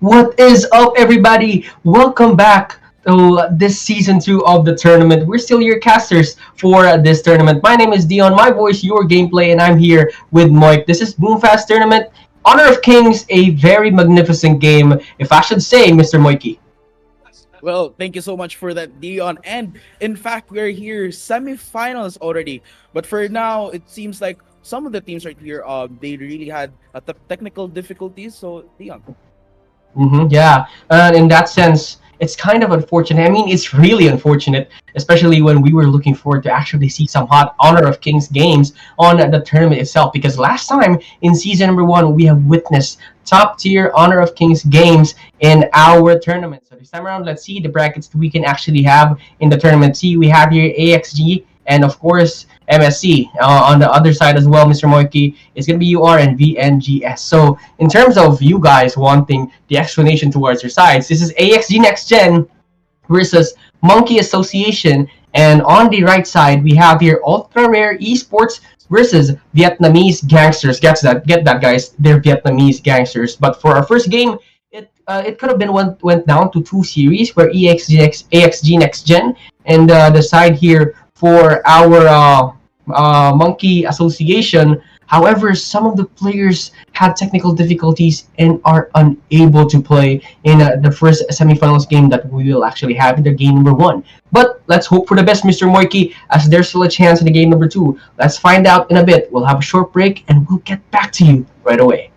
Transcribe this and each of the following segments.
What is up, everybody? Welcome back to this season two of the tournament. We're still your casters for this tournament. My name is Dion, my voice, your gameplay, and I'm here with Moik. This is Boomfast Tournament. Honor of Kings, a very magnificent game, if I should say, Mr. Moiki. Well, thank you so much for that, Dion. And in fact, we're here semifinals already. But for now, it seems like some of the teams right here, they really had technical difficulties. So, Dion. Yeah, and in that sense, it's kind of unfortunate. I mean, it's really unfortunate, especially when we were looking forward to actually see some hot Honor of Kings games on the tournament itself. Because last time in season number one, we have witnessed top tier Honor of Kings games in our tournament. So this time around, let's see the brackets we can actually have in the tournament. See, we have here AXG and of course MSC. On the other side as well, Mr. Moiki, is going to be UR and VNGS. So in terms of you guys wanting the explanation towards your sides, this is AXG Next Gen versus Monkey Association. And on the right side, we have here Ultra Rare Esports versus Vietnamese Gangsters. Get that, guys. They're Vietnamese gangsters. But for our first game, it could have been went down to two series where AXG Next Gen and the side here for our Monkey Association. However, some of the players had technical difficulties and are unable to play in the first semifinals game that we will actually have in the game number one. But let's hope for the best, Mr. Moiki, as there's still a chance in the game number two. Let's find out in a bit. We'll have a short break and we'll get back to you right away.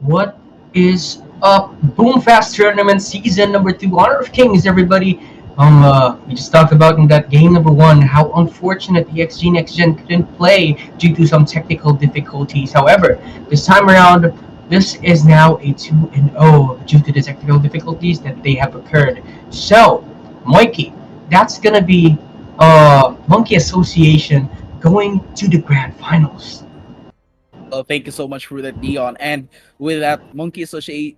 What is up? Boomfast Tournament Season number 2, Honor of Kings, everybody. We just talked about in that game number 1 how unfortunate EXG Next Gen couldn't play due to some technical difficulties. However, this time around, this is now a 2-0 due to the technical difficulties that they have occurred. So, Moiki, that's gonna be Monkey Association going to the grand finals. Well, thank you so much for that, Dion. And with that,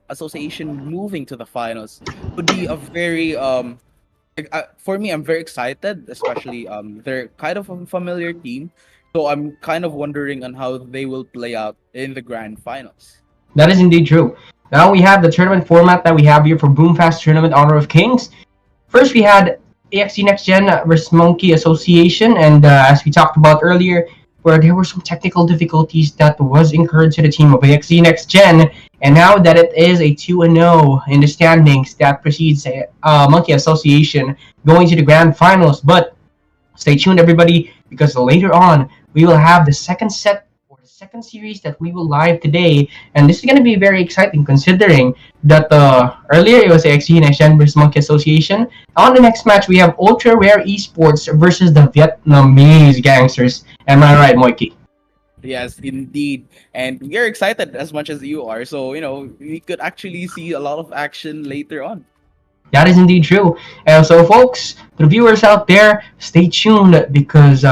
Association moving to the finals would be a very for me, I'm very excited, especially they're kind of a familiar team, so I'm kind of wondering on how they will play out in the grand finals. That is indeed true. Now we have the tournament format that we have here for Boomfast Tournament Honor of Kings. First, we had AXC Next Gen versus Monkey Association, and as we talked about earlier, where there were some technical difficulties that was incurred to the team of AXC Next Gen, and now that it is a 2-0 in the standings, that precedes Monkey Association going to the grand finals. But stay tuned, everybody, because later on we will have the second set or the second series that we will live today, and this is going to be very exciting considering that earlier it was AXC Next Gen versus Monkey Association. On the next match, we have Ultra Rare Esports versus the Vietnamese Gangsters. Am I right, Moiki? Yes, indeed. And we are excited as much as you are. So, we could actually see a lot of action later on. That is indeed true. So, folks, the viewers out there, stay tuned because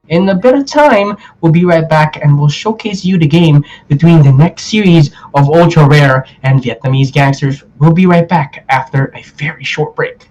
in a bit of time, we'll be right back and we'll showcase you the game between the next series of Ultra Rare and Vietnamese Gangsters. We'll be right back after a very short break.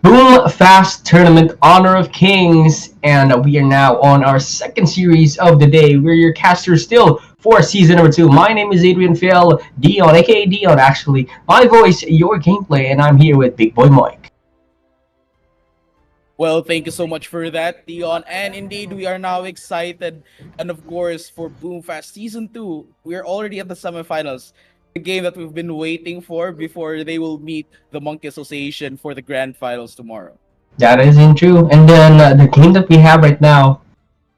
Boom Fast Tournament Honor of Kings, and we are now on our second series of the day. We're your casters still for season number 2. My name is Adrian Phil, Dion, aka Dion actually. My voice, your gameplay, and I'm here with Big Boy Mike. Well, thank you so much for that, Dion. And indeed, we are now excited. And of course, for Boomfast Season 2, we're already at the semifinals. The game that we've been waiting for before they will meet the Monkey Association for the grand finals tomorrow. That isn't true. And then the game that we have right now,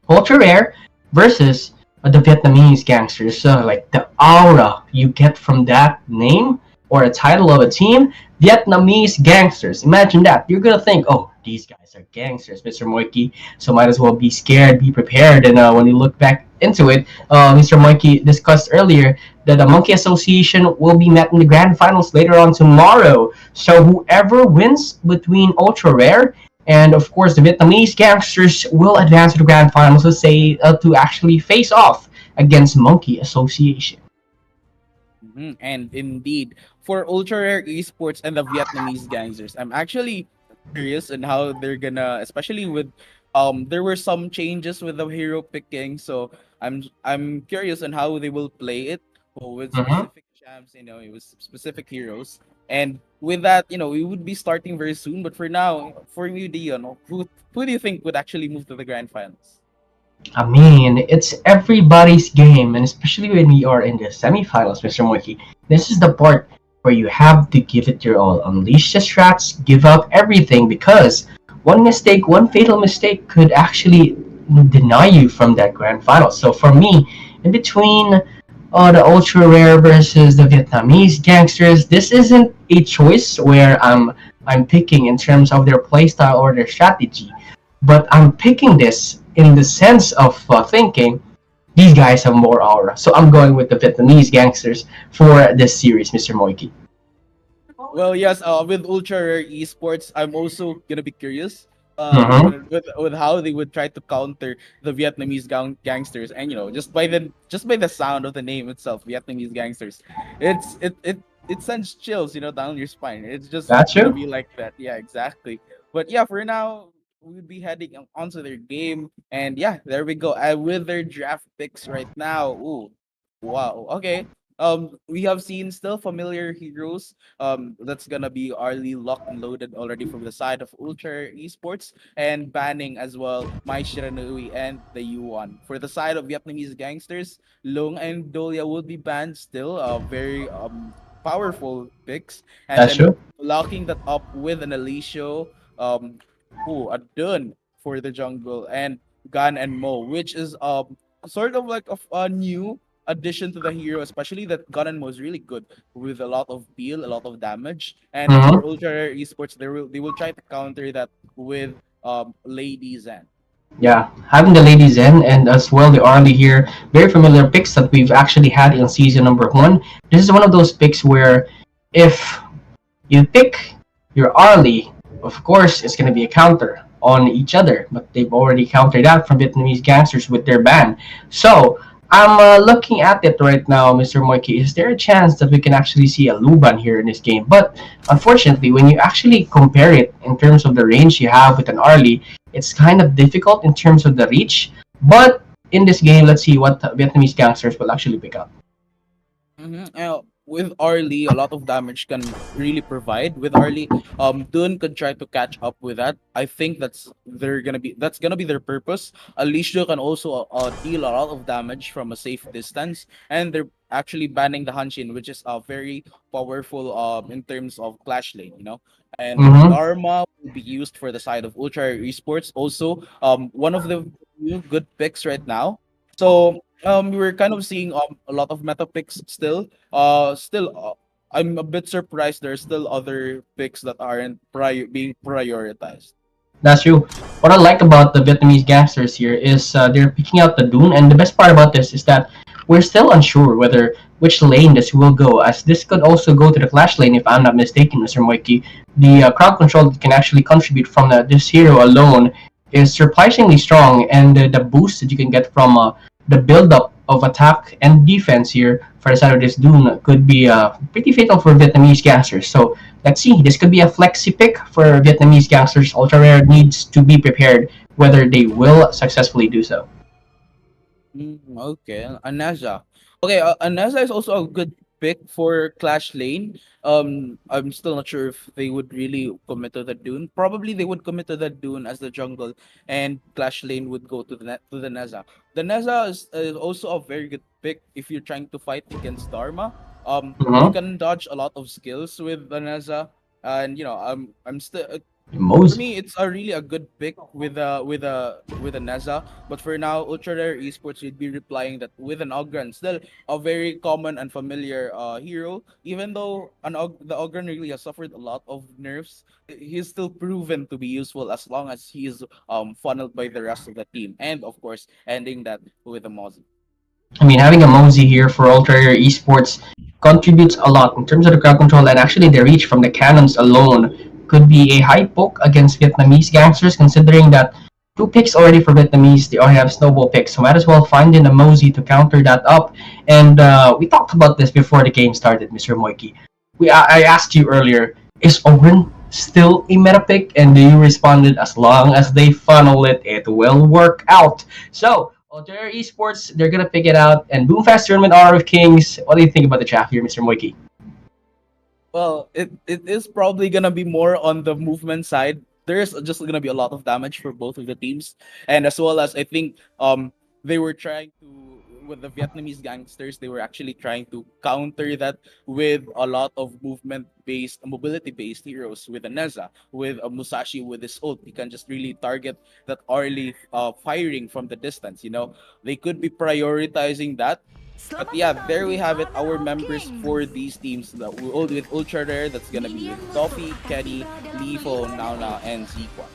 Ultra Rare versus the Vietnamese gangsters. So, like the aura you get from that name or a title of a team, Vietnamese gangsters. Imagine that. You're gonna think, oh, these guys are gangsters, Mr. Moiki. So might as well be scared, be prepared. And when you look back into it, Mr. Moiki discussed earlier that the Monkey Association will be met in the grand finals later on tomorrow. So whoever wins between Ultra Rare and of course, the Vietnamese gangsters will advance to the grand finals to say to actually face off against Monkey Association. And indeed, for Ultra Rare Esports and the Vietnamese gangsters, I'm actually curious on how they're gonna, especially with there were some changes with the hero picking, so I'm curious on how they will play it with Mhm. specific champs, it was specific heroes. And with that, we would be starting very soon. But for now, for you, Dion, who do you think would actually move to the grand finals? I mean, it's everybody's game, and especially when we are in the semifinals, Mr. Moiki. This is the part where you have to give it your all. Unleash the strats, give up everything, because one mistake, one fatal mistake could actually deny you from that grand final. So for me, in between the ultra rare versus the Vietnamese gangsters, this isn't a choice where I'm picking in terms of their playstyle or their strategy, but I'm picking this in the sense of thinking these guys have more aura. So I'm going with the Vietnamese gangsters for this series, Mr. Moiki. Well, yes, with Ultra Rare Esports, I'm also gonna be curious Mm-hmm. with how they would try to counter the Vietnamese gangsters, and just by the sound of the name itself, Vietnamese gangsters, it sends chills, down your spine. It's just That's gonna true. be like that. Yeah, exactly. But yeah, for now, we'll be heading onto their game, and yeah, there we go. With their draft picks right now. Ooh, wow. Okay. We have seen still familiar heroes that's gonna be early locked and loaded already from the side of Ultra Esports, and banning as well Mai Shiranui and the U1. For the side of Vietnamese gangsters, Long and Dolia would be banned still, very powerful picks, and That's then true. locking that up with an Alicio, a Dun for the jungle, and Gan and Mo, which is sort of like a new addition to the hero, especially that Gun and Mo is really good with a lot of peel, a lot of damage. And for Mm-hmm. Ultra Rare Esports, they will try to counter that with Lady Zen. Yeah, having the Lady Zen and as well the Arlie here, very familiar picks that we've actually had in season number 1. This is one of those picks where if you pick your Arlie, of course it's going to be a counter on each other, but they've already countered that from Vietnamese gangsters with their ban. So I'm looking at it right now, Mr. Moiki. Is there a chance that we can actually see a Luban here in this game? But unfortunately, when you actually compare it in terms of the range you have with an Arlie, it's kind of difficult in terms of the reach. But in this game, let's see what Vietnamese gangsters will actually pick up. With Arlie, a lot of damage can really provide. With Arlie, Dun could try to catch up with that. I think that's gonna be their purpose. Alicia can also deal a lot of damage from a safe distance, and they're actually banning the Hanshin, which is very powerful in terms of clash lane. And Mm-hmm. Dharma will be used for the side of Ultra Esports. Also, one of the few good picks right now. So we're kind of seeing a lot of meta picks still. I'm a bit surprised there's still other picks that aren't being prioritized. That's true. What I like about the Vietnamese gangsters here is they're picking out the Dune, and the best part about this is that we're still unsure whether which lane this will go, as this could also go to the Clash lane if I'm not mistaken, Mr. Moiki. The crowd control that can actually contribute from this hero alone is surprisingly strong, and the boost that you can get from the build up of attack and defense here for the side of this Dune could be pretty fatal for Vietnamese gangsters. So let's see. This could be a flexi pick for Vietnamese gangsters. Ultra Rare needs to be prepared whether they will successfully do so. Okay, Anaza. Okay, Anaza is also a good pick for Clash Lane. I'm still not sure if they would really commit to the Dune. Probably they would commit to the Dune as the jungle, and Clash Lane would go to the Neza. The Neza is also a very good pick if you're trying to fight against Dharma. You Mhm. can dodge a lot of skills with the Neza, and I'm still for Mosey. me, it's a really a good pick with a Neza. But for now, Ultra Rare Esports would be replying that with an Ogren, still a very common and familiar hero. Even though the Ogren really has suffered a lot of nerfs, he's still proven to be useful as long as he is funneled by the rest of the team, and of course, ending that with a Mozzie. I mean, having a Mosey here for Ultra Rare Esports contributes a lot in terms of the crowd control, and actually the reach from the cannons alone could be a high poke against Vietnamese gangsters, considering that two picks already for Vietnamese, they already have snowball picks, so might as well find in a Mosey to counter that up. And we talked about this before the game started, Mr. Moiki. I asked you earlier, is Oren still a meta pick? And you responded, as long as they funnel it, it will work out. So, Ultra Esports, they're gonna pick it out. And Boomfast Tournament Honor of Kings. What do you think about the chat here, Mr. Moiki? Well, it is probably gonna be more on the movement side. There's just gonna be a lot of damage for both of the teams, and as well as I think they were trying to with the Vietnamese gangsters, they were actually trying to counter that with a lot of mobility based heroes with a Neza, with a Musashi with his ult. He can just really target that early firing from the distance. They could be prioritizing that, but yeah, there we have it. Our members for these teams that we all with Ultra Rare. That's gonna be with Toffee, Kenny, Lifo, Nauna, and Ziqua.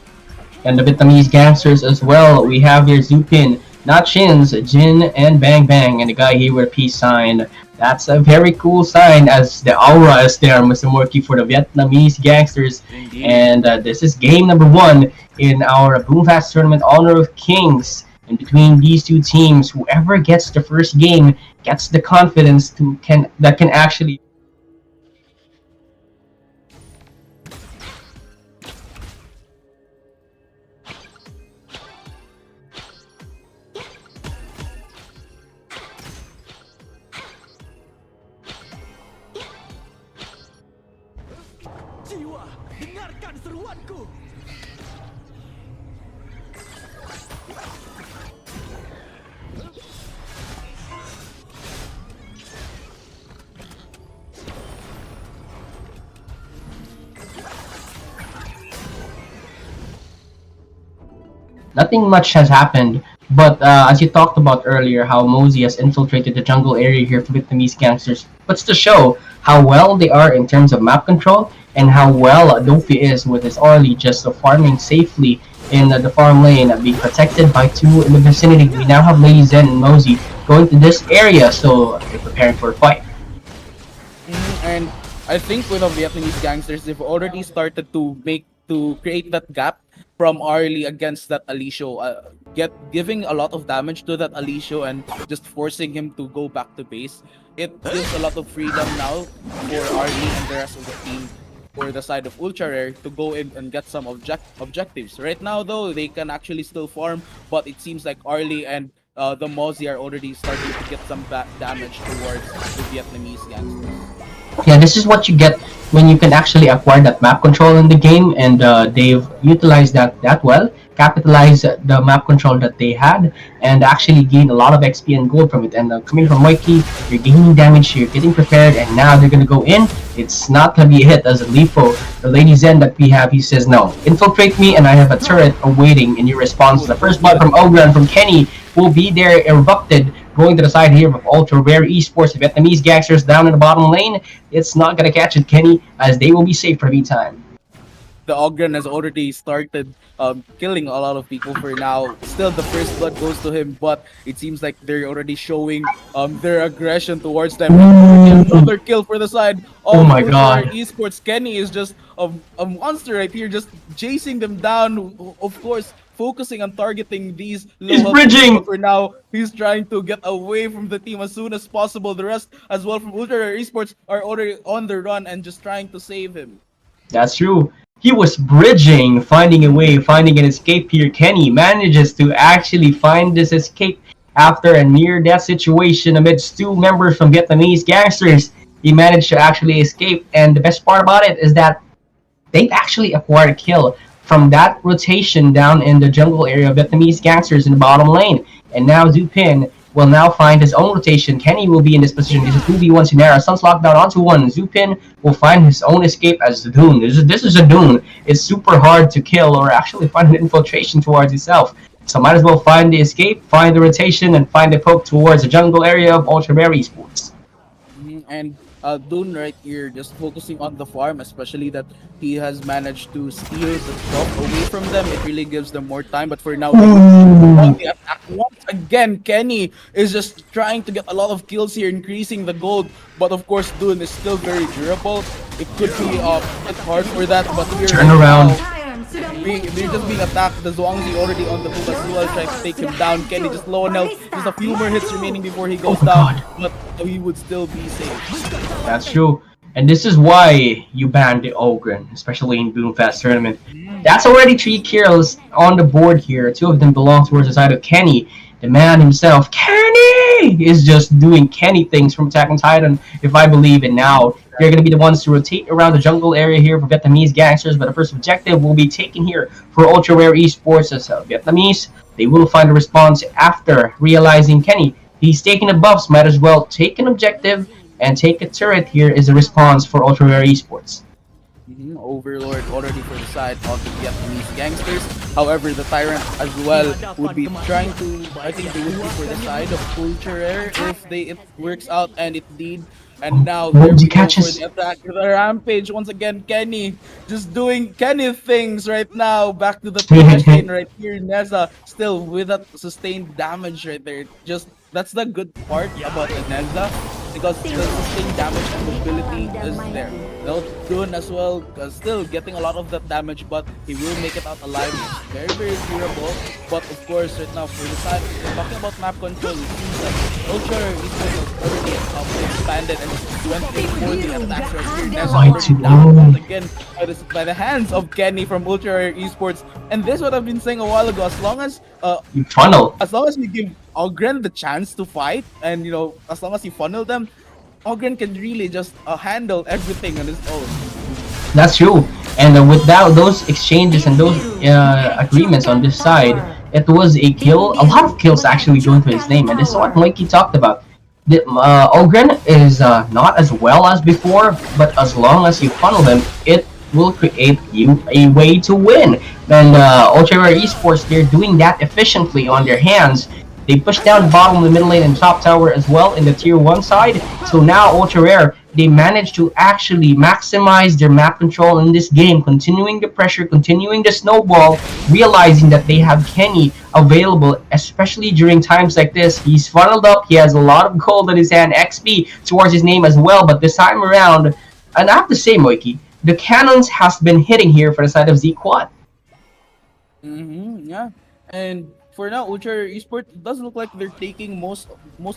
And the Vietnamese gangsters as well. We have here Zupin, not Chins, Jin, and Bang Bang, and the guy here with a peace sign. That's a very cool sign as the aura is there, Mr. Morky, for the Vietnamese gangsters. Indeed. And this is game number one in our Boomfast Tournament Honor of Kings. And between these two teams, whoever gets the first game gets the confidence that can actually Jiwa, dengarkan seruanku. nothing much has happened. But as you talked about earlier, how Mosey has infiltrated the jungle area here for Vietnamese gangsters puts to show how well they are in terms of map control and how well Dofi is with his Orly just farming safely in the farm lane, being protected by two in the vicinity. We now have Lady Zen and Mosey going to this area, so they're preparing for a fight. And I think with the Vietnamese gangsters, they've already started to create that gap from Arlie against that Alicio, giving a lot of damage to that Alicio and just forcing him to go back to base. It gives a lot of freedom now for Arlie and the rest of the team for the side of Ultra Rare to go in and get some objectives. Right now, though, they can actually still farm, but it seems like Arlie and the Mozzie are already starting to get some damage towards the Vietnamese gangsters. Yeah, this is what you get when you can actually acquire that map control in the game, and they've utilized that well, capitalized the map control that they had, and actually gained a lot of XP and gold from it. And coming from Mikey, you're gaining damage, you're getting prepared, and now they're gonna go in. It's not gonna be a hit as a Lifo, the Lady Zen that we have. He says no, infiltrate me, and I have a turret awaiting in your response. The first blood from Ogre and from Kenny will be there erupted. Going to the side here of Ultra Rare Esports, the Vietnamese gangsters down in the bottom lane. It's not gonna catch it, Kenny, as they will be safe for the meantime. The Ogren has already started killing a lot of people for now. Still, the first blood goes to him, but it seems like they're already showing their aggression towards them. Another kill for the side of Oh my Ultra God. Rare Esports. Kenny is just a monster right here, just chasing them down. Of course, focusing on targeting these He's low health bridging! teams, but for now, he's trying to get away from the team as soon as possible. The rest, as well from Ultra Rare Esports, are already on the run and just trying to save him. That's true. He was bridging, finding a way, finding an escape here. Kenny manages to actually find this escape after a near-death situation amidst two members from Vietnamese gangsters. He managed to actually escape, and the best part about it is that they've actually acquired a kill from that rotation down in the jungle area of Vietnamese gangsters in the bottom lane. And now Zupin will now find his own rotation. Kenny will be in this position. This is 2v1 scenario. Sun's locked down onto one. Zupin will find his own escape as the Dune. This is a Dune. It's super hard to kill or actually find an infiltration towards itself. So might as well find the escape, find the rotation, and find the poke towards the jungle area of Ultra Rare Esports. And Dune right here just focusing on the farm, especially that he has managed to steal the top away from them. It really gives them more time, but for now, on the attack once again, Kenny is just trying to get a lot of kills here, increasing the gold, but of course Dune is still very durable. It could be a bit hard for that, but here Turn around. they're just being attacked. The Zhuangzi already on the move as well, trying to take him down. Kenny just low on health. Just a few more hits remaining before he goes down, but he would still be safe. That's true. And this is why you banned the Ogren, especially in Boomfest tournament. That's already 3 kills on the board here. 2 of them belong towards the side of Kenny. The man himself, Kenny, is just doing Kenny things from Attack on Titan, if I believe. And now they're going to be the ones to rotate around the jungle area here for Vietnamese gangsters. But the first objective will be taken here for Ultra Rare Esports as Vietnamese. They will find a response after realizing Kenny. He's taking the buffs, might as well take an objective and take a turret here is a response for Ultra Rare Esports. Overlord already for the side of the Vietnamese gangsters. However, the Tyrant as well would be trying to, I think they would be for the side of Ultra Rare if it works out, and it did. And now there we go for the attack, the rampage once again. Kenny just doing Kenny things right now. Back to the machine right here. Neza still with that sustained damage right there. Just that's the good part about the Neza, because the sustained damage and mobility is there. Now Dune as well, still getting a lot of that damage, but he will make it out alive. Very, very durable. But of course, right now for the side, talking about map control, it seems like Ultra is already expanded and went for the attacks right here. Neza already down once again by the hands of Kenny from Ultra Rare Esports. And this is what I've been saying a while ago. As long as you funnel, as long as we give Ogren the chance to fight, and as long as you funnel them, Ogren can really just handle everything on his own. That's true. And without those exchanges and those agreements on this side, it was a kill. A lot of kills actually going to his name, and this is what Mikey talked about. The Ogren is not as well as before, but as long as you funnel them, it will create you a way to win. And Ultra Rare Esports, they're doing that efficiently on their hands. They push down the bottom of the middle lane and top tower as well in the tier 1 side. So now Ultra Rare, they managed to actually maximize their map control in this game, continuing the pressure, continuing the snowball, realizing that they have Kenny available, especially during times like this. He's funneled up, he has a lot of gold in his hand, XP towards his name as well, but this time around, and I have to say, Moiki, the cannons has been hitting here for the side of Z-Quad. Yeah, and for now, Ultra Esports doesn't look like they're taking most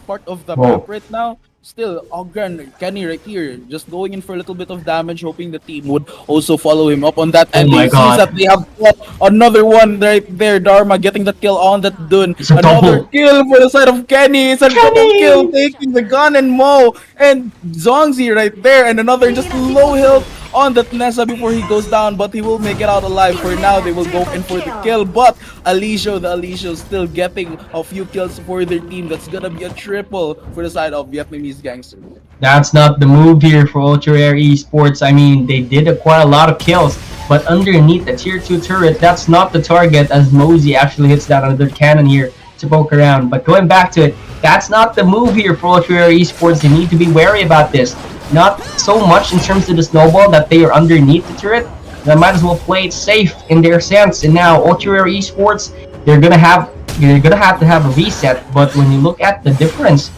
part of the map right now. Still, Ogren, Kenny right here, just going in for a little bit of damage, hoping the team would also follow him up on that. And it seems that they have got another one right there. Dharma getting the kill on that Dune. Another kill for the side of Kenny. It's a double kill, taking the gun and Mo. And Zhuangzi right there. And another just low health on that Nessa before he goes down, but he will make it out alive. For now, they will go in for the kill, but the Alisho still getting a few kills for their team. That's gonna be a triple for the side of Vietnamese gangsters. That's not the move here for Ultra Rare Esports. I mean, they did acquire a lot of kills, but underneath the tier 2 turret, that's not the target, as Mosey actually hits that another cannon here to poke around. But going back to it, that's not the move here for Ultra Rare Esports. They need to be wary about this. Not so much in terms of the snowball that they are underneath the turret. They might as well play it safe in their sense. And now Ultra Rare Esports, they're gonna have to have a reset. But when you look at the difference,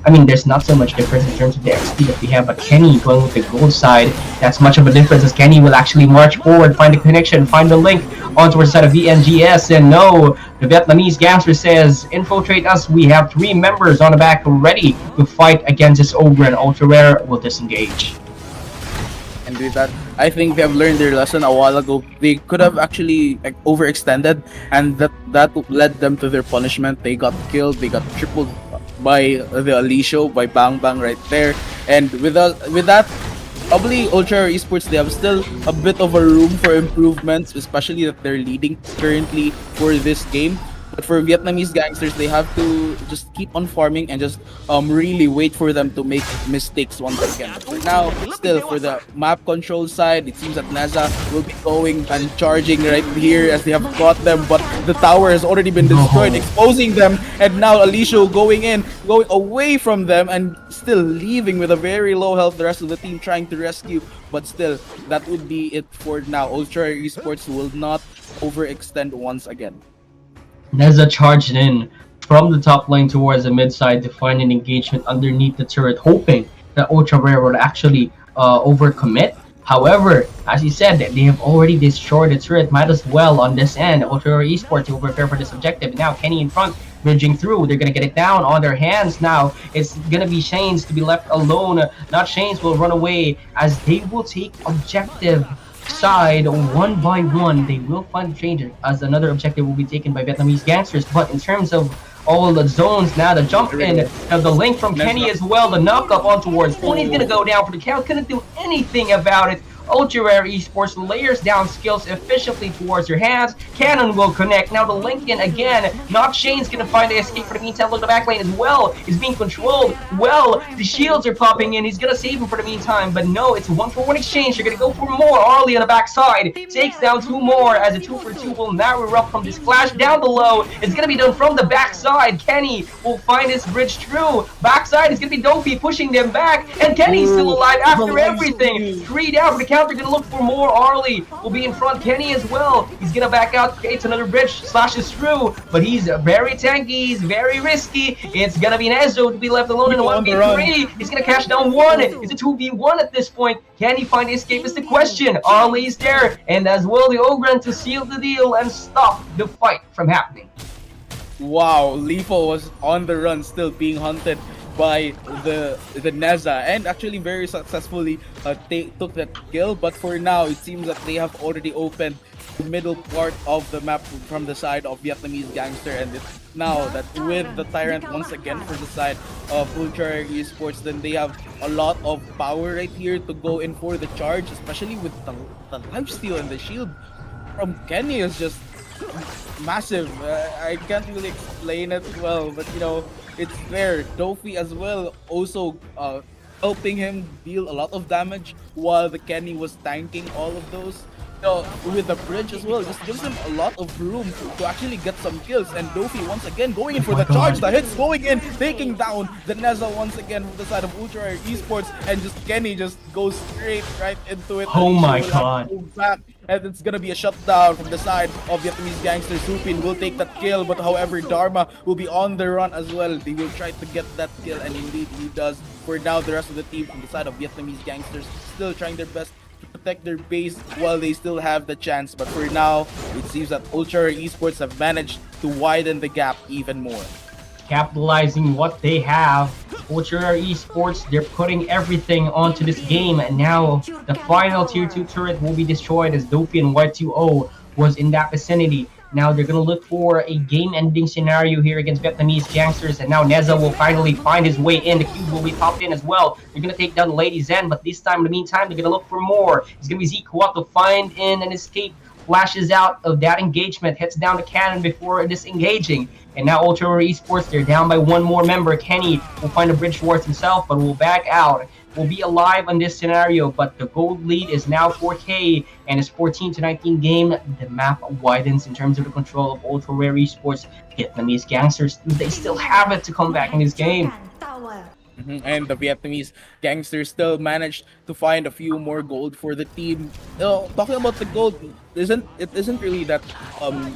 I mean, there's not so much difference in terms of the XP that we have, but Kenny going with the gold side, that's much of a difference as Kenny will actually march forward, find the connection, find the link onto our side of VNGS, and no, the Vietnamese gangster says, infiltrate us, we have 3 members on the back ready to fight against this ogre, and Ultra Rare will disengage. And with that, I think they have learned their lesson a while ago. They could have actually like, overextended, and that led them to their punishment. They got killed. They got tripled by the Alicio, by Bang Bang right there. And with that, probably Ultra Esports, they have still a bit of a room for improvements, especially that they're leading currently for this game. But for Vietnamese gangsters, they have to just keep on farming and just really wait for them to make mistakes once again. But for now, still for the map control side, it seems that Neza will be going and charging right here as they have caught them, but the tower has already been destroyed, exposing them, and now Alicio going away from them and still leaving with a very low health, the rest of the team trying to rescue, but still, that would be it for now. Ultra Esports will not overextend once again. Neza charged in from the top lane towards the mid side to find an engagement underneath the turret, hoping that Ultra Rare would actually overcommit. However, as he said, they have already destroyed the turret, might as well on this end. Ultra Rare Esports will prepare for this objective. Now Kenny in front, bridging through. They're gonna get it down on their hands now. It's gonna be Shane's to be left alone. Not Shane's will run away as they will take objective side one by one. They will find a change as another objective will be taken by Vietnamese gangsters. But in terms of all the zones now, the jump in, the link from Kenny as well, the knock up on towards Pony's gonna go down for the count. Couldn't do anything about it. Ultra Rare Esports layers down skills efficiently towards your hands. Cannon will connect. Now the Lincoln again. Not Shane's gonna find the escape for the meantime. Look, the back lane as well is being controlled. Well, the shields are popping in. He's gonna save him for the meantime, but no, it's a 1-for-1 exchange. You're gonna go for more. Arlie on the backside takes down 2 more as a 2-for-2 will now erupt from this clash down below. It's gonna be done from the backside. Kenny will find his bridge through. Backside is gonna be Dopey pushing them back, and Kenny's still alive after everything. 3 down for the count. They're gonna look for more. Arlie will be in front. Kenny as well. He's gonna back out, creates another bridge, slashes through, but he's very tanky. He's very risky. It's gonna be Nezo to be left alone in a 1v3. He's gonna cash down 1. It's a 2v1 at this point. Can he find the escape is the question. Arlie is there, and as well the Ogren to seal the deal and stop the fight from happening. Wow, Lifo was on the run, still being hunted by the Neza, and actually very successfully took that kill. But for now, it seems that they have already opened the middle part of the map from the side of Vietnamese gangster, and it's now that with the Tyrant once again for the side of Ultra Esports, then they have a lot of power right here to go in for the charge, especially with the lifesteal and the shield from Kenny is just massive. I can't really explain it well, but you know, it's there. Dofi as well also helping him deal a lot of damage while the Kenny was tanking all of those. So with the bridge as well, just gives him a lot of room to actually get some kills. And Dofi once again going in for the charge, the hits going in, taking down the Neza once again from the side of Ultra Esports, and just Kenny just goes straight right into it. Oh my god. And it's gonna be a shutdown from the side of Vietnamese gangster. Supin will take that kill, but however Dharma will be on the run as well. They will try to get that kill, and indeed he does. For now, the rest of the team from the side of Vietnamese gangsters still trying their best to protect their base while they still have the chance. But for now, it seems that Ultra Esports have managed to widen the gap even more. Capitalizing what they have, Ultra Esports, they're putting everything onto this game, and now the final tier 2 turret will be destroyed as Dopey and Y2O was in that vicinity. Now they're gonna look for a game-ending scenario here against Vietnamese gangsters, and now Neza will finally find his way in. The cube will be popped in as well. They're gonna take down Lady Zen, but this time, in the meantime, they're gonna look for more. It's gonna be Zeke to find in an escape. Flashes out of that engagement, hits down the cannon before disengaging. And now Ultra Esports, they're down by 1 more member. Kenny will find a bridge towards himself, but will back out. Will be alive on this scenario, but the gold lead is now 4K, and it's 14-19 game. The map widens in terms of the control of Ultra Rare Esports. Vietnamese gangsters, they still have it to come back in this game. And the Vietnamese gangsters still managed to find a few more gold for the team. Talking about the gold, isn't really that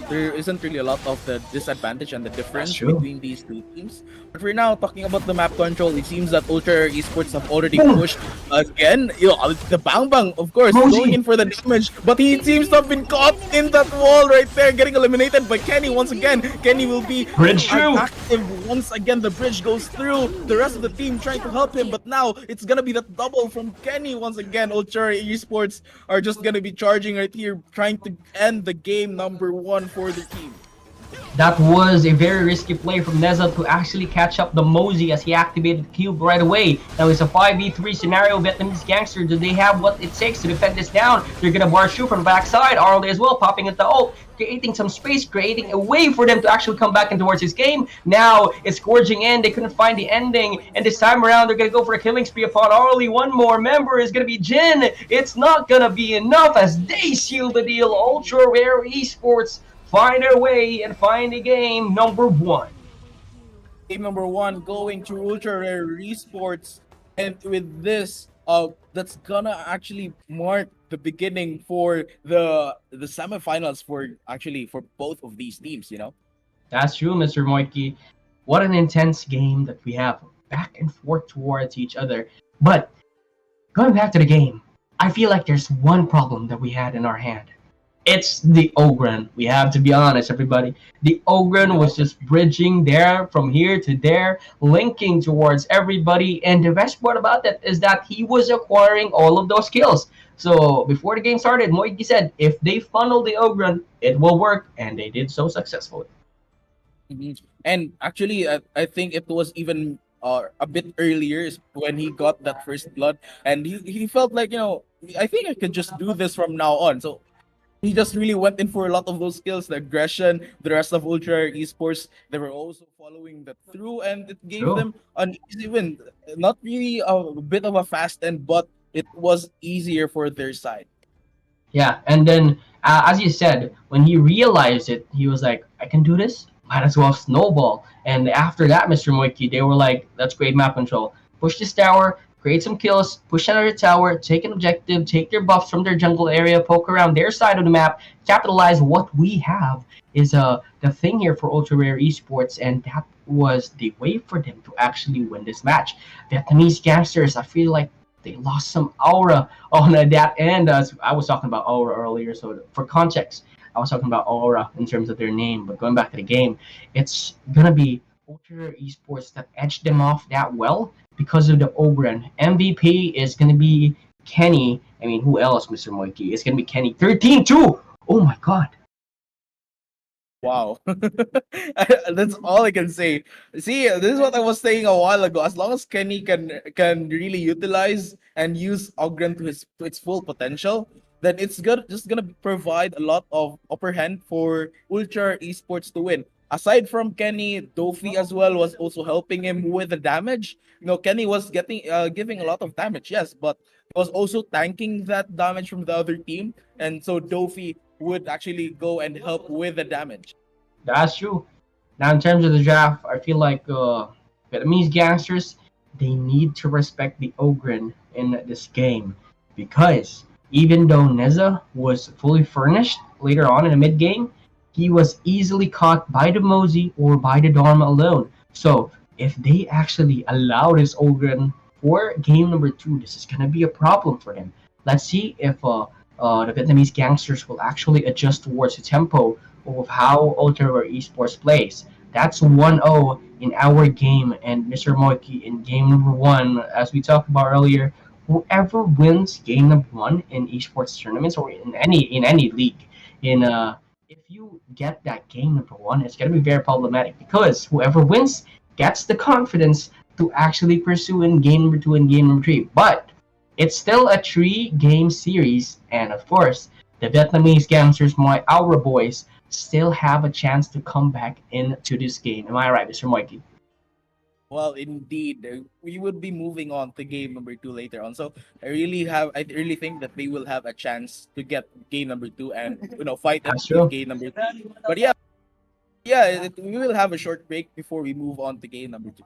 there isn't really a lot of the disadvantage and the That's difference true. between these two teams. But for now, talking about the map control, it seems that Ultra Esports have already Boom! pushed again. The Bang Bang, of course, going Mosey! in for the damage, but he seems to have been caught in that wall right there, getting eliminated by Kenny once again. Kenny will be Bridge through! active once again. The bridge goes through. The rest of the team trying to help him, but now it's gonna be that double from Kenny once again. Ultra Esports are just gonna be charging right here, trying to end the game number one for the team. That was a very risky play from Neza to actually catch up the Mosey as he activated Cube right away. Now it's a 5v3 scenario. Vietnamese Gangster, do they have what it takes to defend this down? They're gonna bar shoot from the backside. Arley as well, popping at the ult, creating some space, creating a way for them to actually come back in towards his game. Now it's gorging in. They couldn't find the ending, and this time around they're gonna go for a killing spree upon Arley. One more member is gonna be Jin. It's not gonna be enough as they seal the deal. Ultra Rare Esports find their way and find the game number one. Game number one going to Ultra Rare Esports, and with this, that's gonna actually mark the beginning for the semifinals for both of these teams. You know. That's true, Mr. Moiki. What an intense game that we have back and forth towards each other. But going back to the game, I feel like there's one problem that we had in our hand. It's the Ogren. We have to be honest, everybody. The Ogren was just bridging there from here to there, linking towards everybody. And the best part about that is that he was acquiring all of those skills. So before the game started, Moiki said if they funnel the Ogren, it will work. And they did so successfully. And actually, I think it was even a bit earlier when he got that first blood, and he felt like, I think I could just do this from now on. So he just really went in for a lot of those skills, the aggression. The rest of Ultra Esports, they were also following that through, and it gave True. them an easy win. Not really a bit of a fast end, but it was easier for their side. Yeah, and then as you said, when he realized it, he was like, "I can do this. Might as well snowball." And after that, Mr. Moiki, they were like, "Let's create map control. Push this tower, create some kills, push another tower, take an objective, take their buffs from their jungle area, poke around their side of the map, capitalize what we have." Is the thing here for Ultra Rare Esports, and that was the way for them to actually win this match. Vietnamese Gangsters, I feel like they lost some aura on that end. As I was talking about aura earlier, so for context, I was talking about aura in terms of their name. But going back to the game, it's gonna be Ultra Esports that edged them off that well because of the Ogren. MVP is gonna be Kenny. I mean, who else, Mr. Moiki? It's gonna be Kenny. 13-2. Oh my god. Wow. That's all I can say. See, this is what I was saying a while ago. As long as Kenny can really utilize and use Ogren to its full potential, then it's just gonna provide a lot of upper hand for Ultra Esports to win. Aside from Kenny, Dofi as well was also helping him with the damage. Kenny was giving a lot of damage, yes, but he was also tanking that damage from the other team, and so Dofi would actually go and help with the damage. That's true. Now, in terms of the draft, I feel like Vietnamese Gangsters, they need to respect the Ogren in this game because even though Neza was fully furnished later on in the mid game, he was easily caught by the Mosey or by the Dharma alone. So if they actually allow this Ogren for game number two, this is gonna be a problem for them. Let's see if the Vietnamese Gangsters will actually adjust towards the tempo of how Ultra Rare Esports plays. That's 1-0 in our game, and Mr. Moiki in game number one, as we talked about earlier, whoever wins game number one in esports tournaments or in any league, in if you get that game number one, it's gonna be very problematic because whoever wins gets the confidence to actually pursue in game number two and game number three. But it's still a three-game series, and of course, the Vietnamese Gangsters, our boys, still have a chance to come back into this game. Am I right, Mr. Moiki? Well, indeed, we would be moving on to game number two later on. So I really think that they will have a chance to get game number two and fight it That's with true. game number three. But yeah, yeah, we will have a short break before we move on to game number two.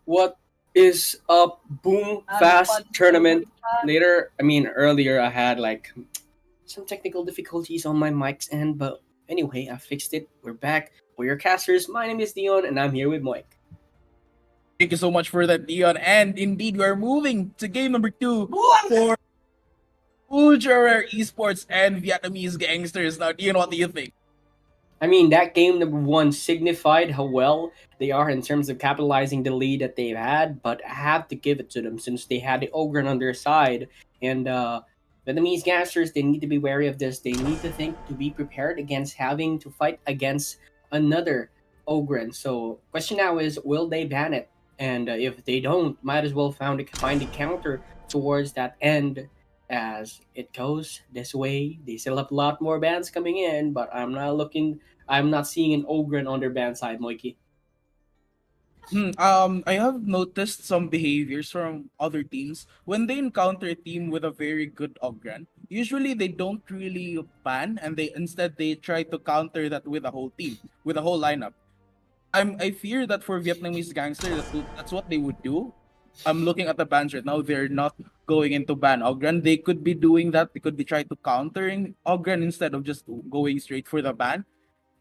What is up, Boom Fast Tournament? Earlier I had like some technical difficulties on my mic's end, but anyway, I fixed it. We're back. We're your casters. My name is Dion, and I'm here with Mike. Thank you so much for that, Dion. And indeed, we are moving to game number 2 for Ultra Rare Esports and Vietnamese Gangsters. Now, Dion, what do you think? That game number one signified how well they are in terms of capitalizing the lead that they've had, but I have to give it to them since they had the Ogren on their side. And Vietnamese gangsters, they need to be wary of this. They need to think to be prepared against having to fight against another Ogren. So, question now is, will they ban it? And if they don't, might as well find a counter towards that end as it goes this way. They still have a lot more bans coming in, but I'm not seeing an Ogren on their ban side, Moiki. I have noticed some behaviors from other teams when they encounter a team with a very good Ogren. Usually, they don't really ban, and they try to counter that with a whole team, with a whole lineup. I fear that for Vietnamese gangster, that's what they would do. I'm looking at the bans right now. They're not going into ban Ogren. They could be doing that. They could be trying to countering Ogren instead of just going straight for the ban.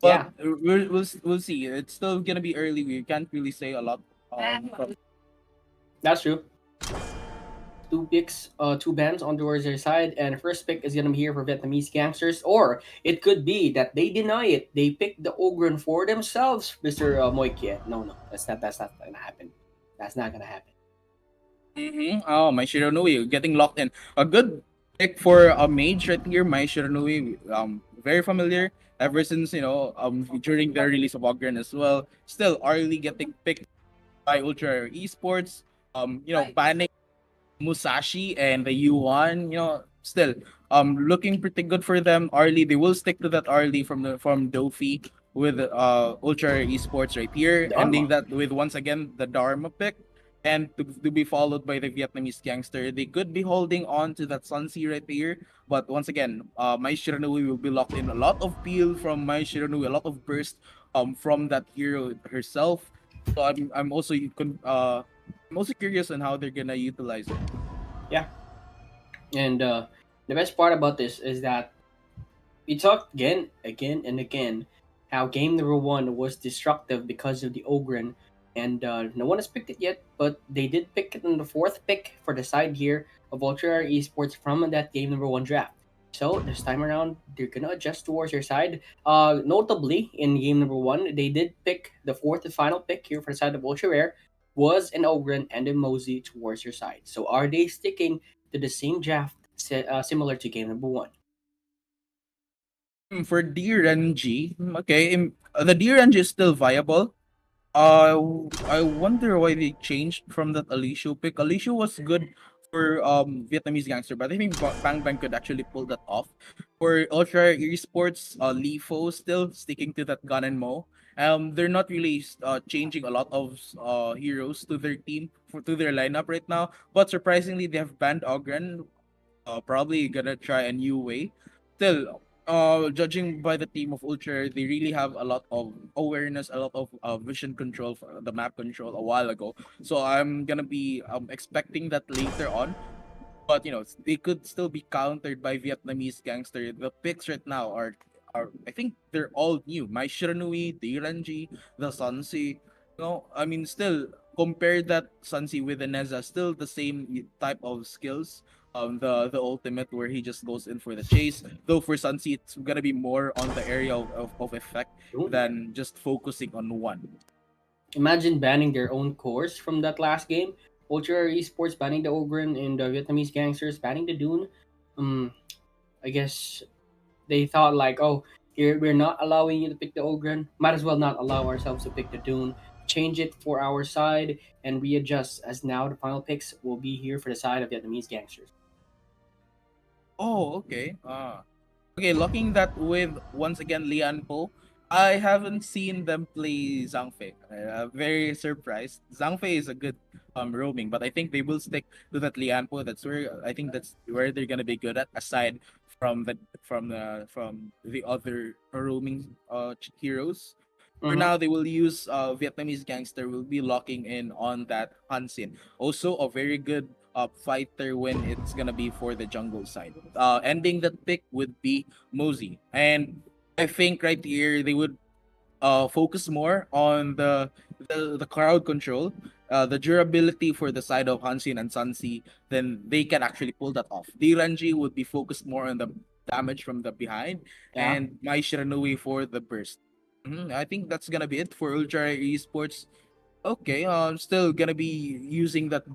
But Yeah, we'll see. It's still gonna be early. We can't really say a lot. that's true. Two picks, two bans on towards their side, and the first pick is gonna be here for Vietnamese gangsters, or it could be that they deny it. They pick the Ogren for themselves, Mister Moikie. No, that's not gonna happen. That's not gonna happen. Oh, my Shiranui getting locked in. A good pick for a mage right here. My Shiranui, very familiar ever since during the release of Ogren as well. Still, early getting picked by Ultra Esports. Banning Musashi and the Yuan, still looking pretty good for them. Arlie, they will stick to that Arlie from Dofi with Ultra Esports right here, ending Dharma. that with once again the Dharma pick. And to be followed by the Vietnamese gangster. They could be holding on to that Sunsi right here. But once again, Mai Shiranui will be locked in. A lot of peel from Mai Shiranui, a lot of burst from that hero herself. So I'm also curious on how they're gonna utilize it. Yeah, and the best part about this is that we talked again, and again how game number one was destructive because of the Ogren, and no one has picked it yet, but they did pick it in the fourth pick for the side here of Ultra Esports from that game number one draft. So this time around, they're gonna adjust towards your side. Notably, in game number one, they did pick the fourth and final pick here for the side of Ultra Rare was an Ogren and a Mosey towards your side. So are they sticking to the same draft similar to game number one? For DRNG, okay, the DRNG is still viable. I wonder why they changed from that Alicia pick. Alicia was good for Vietnamese gangster, but I think Bang Bang could actually pull that off. For Ultra Esports, Lifo still sticking to that Gun and Mo. They're not really changing a lot of heroes to their team to their lineup right now. But surprisingly, they have banned Ogren. Probably gonna try a new way. Still, judging by the team of Ultra, they really have a lot of awareness, a lot of vision control for the map control a while ago. So I'm gonna be expecting that later on. But they could still be countered by Vietnamese gangster. The picks right now are I think they're all new. My Shiranui, the Iranji, the Sansi. Still compare that Sansi with the Neza, still the same type of skills. The ultimate where he just goes in for the chase. Though for Sansi, it's gonna be more on the area of effect than just focusing on one. Imagine banning their own course from that last game. Ultra Esports banning the Ogren and the Vietnamese gangsters banning the Dune. Um, I guess they thought like, oh, here we're not allowing you to pick the Ogren. Might as well not allow ourselves to pick the Dune. Change it for our side and readjust as now the final picks will be here for the side of Vietnamese gangsters. Oh, okay. Okay, locking that with once again Lian Po. I haven't seen them play Zhangfei. Very surprised. Zhangfei is a good roaming, but I think they will stick to that Lian Po. That's where they're gonna be good at, aside from the other roaming heroes. For Mm-hmm. now, they will use Vietnamese gangster will be locking in on that Hansin. Also, a very good fighter when it's gonna be for the jungle side. Ending that pick would be Mosey, and I think right here they would focus more on the crowd control, the durability for the side of Hansin and Sansi, then they can actually pull that off. Diranji would be focused more on the damage from the behind, Yeah. and Mai Shiranui for the burst. I think that's gonna be it for Ultra Esports. Okay, still gonna be using that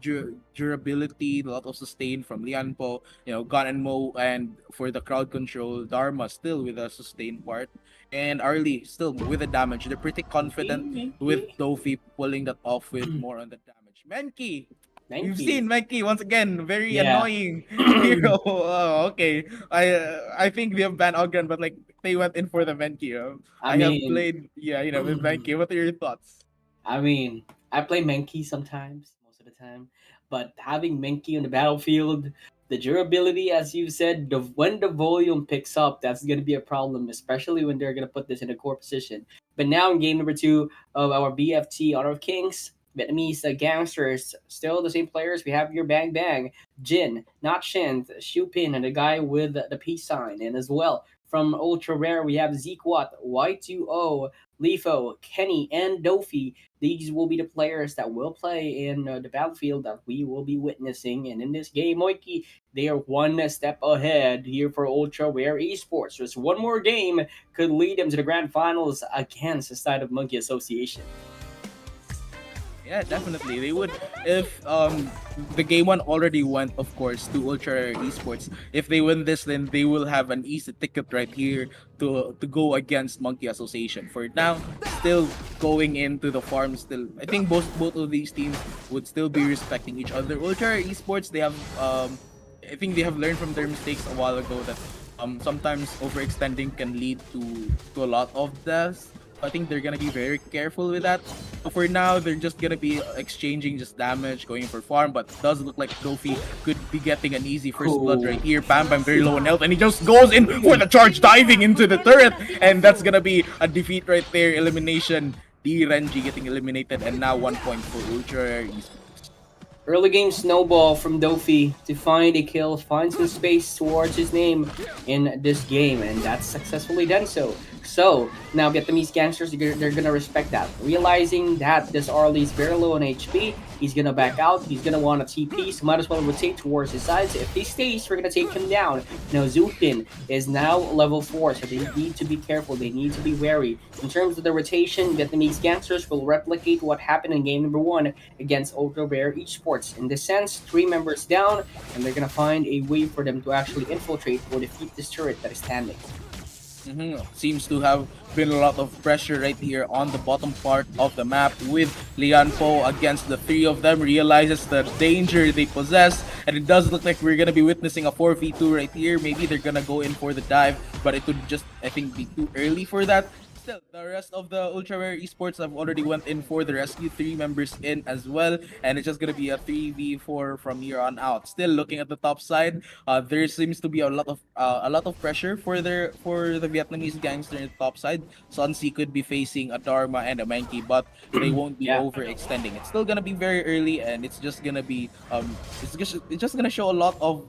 durability, a lot of sustain from Lianpo, Gun and Mo, and for the crowd control, Dharma still with a sustain part, and Arlie still with the damage. They're pretty confident with Menki. Dofi pulling that off with more on the damage. Menki, we've Menki. seen Menki once again, very Yeah. annoying hero. Oh, okay, I think they have banned Ogren, but like they went in for the Menki. I I have mean, played, with Menki. What are your thoughts? I mean, I play Menki sometimes, most of the time, but having Menki on the battlefield, the durability, as you said, when the volume picks up, that's going to be a problem, especially when they're going to put this in a core position. But now in game number two of our BFT Honor of Kings, Vietnamese gangsters, still the same players. We have your Bang Bang, Jin, Not Shin, Shu Pin, and the guy with the peace sign. And as well, from Ultra Rare, we have Zequat, Y2O, Lifo, Kenny, and Dofi. These will be the players that will play in the battlefield that we will be witnessing. And in this game, Moiki, they are one step ahead here for Ultra Rare Esports. Just one more game could lead them to the grand finals against the side of Monkey Association. Yeah, definitely. They would if the game one already went, of course, to Ultra Esports. If they win this, then they will have an easy ticket right here to go against Monkey Association. For now, still going into the farm. Still, I think both of these teams would still be respecting each other. Ultra Esports, they have I think they have learned from their mistakes a while ago that sometimes overextending can lead to a lot of deaths. I think they're gonna be very careful with that. So for now, they're just gonna be exchanging just damage, going for farm, but it does look like Dofi could be getting an easy first blood right here. Bam Bam very low on health, and he just goes in for the charge, diving into the turret, and that's gonna be a defeat right there. Elimination. D Renji getting eliminated, and now 1 point for Ultra Esports. Early game snowball from Dofi to find a kill, find some space towards his name in this game, and that's successfully done so. So now Vietnamese gangsters, they're gonna respect that, realizing that this Arlie is very low on HP. He's gonna back out. He's gonna want a TP, so might as well rotate towards his sides. If he stays, we're gonna take him down. Now Zufin is now level 4, so they need to be careful. They need to be wary. In terms of the rotation, Vietnamese gangsters will replicate what happened in game number 1 against Ultra Rare Esports. In this sense, 3 members down, and they're gonna find a way for them to actually infiltrate or defeat this turret that is standing. Seems to have been a lot of pressure right here on the bottom part of the map with Lianpo against the 3 of them, realizes the danger they possess, and it does look like we're gonna be witnessing a 4v2 right here. Maybe they're gonna go in for the dive, but it would just, I think, be too early for that. Still, the rest of the Ultra Rare Esports have already went in for the rescue, 3 members in as well, and it's just gonna be a 3v4 from here on out. Still looking at the top side, there seems to be a lot of pressure for the Vietnamese gangster in the top side. Sunsi could be facing a Dharma and a Mankey, but they won't be Yeah. overextending. It's still gonna be very early, and it's just gonna be it's just gonna show a lot of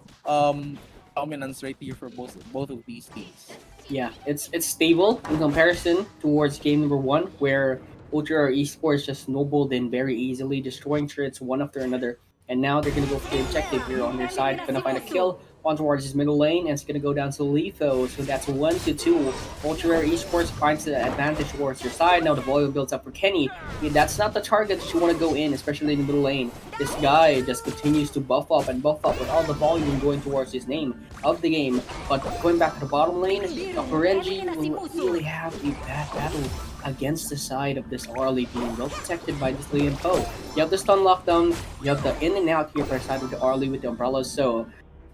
dominance right here for both of these teams. Yeah, it's stable in comparison towards game number 1, where Ultra Esports just snowballed in very easily, destroying turrets one after another. And now they're gonna go for the objective here on their side, gonna find a kill on towards his middle lane, and it's gonna go down to Letho. So that's 1-2. Ultra Rare Esports finds the advantage towards your side. Now the volume builds up for Kenny. Yeah, that's not the target that you want to go in, especially in the middle lane. This guy just continues to buff up and buff up with all the volume going towards his name of the game. But going back to the bottom lane, Renji will really have a bad battle against the side of this Arlie being well protected by this Lian Po. You have the stun lockdown, you have the in and out here for the side of the Arlie with the umbrellas, so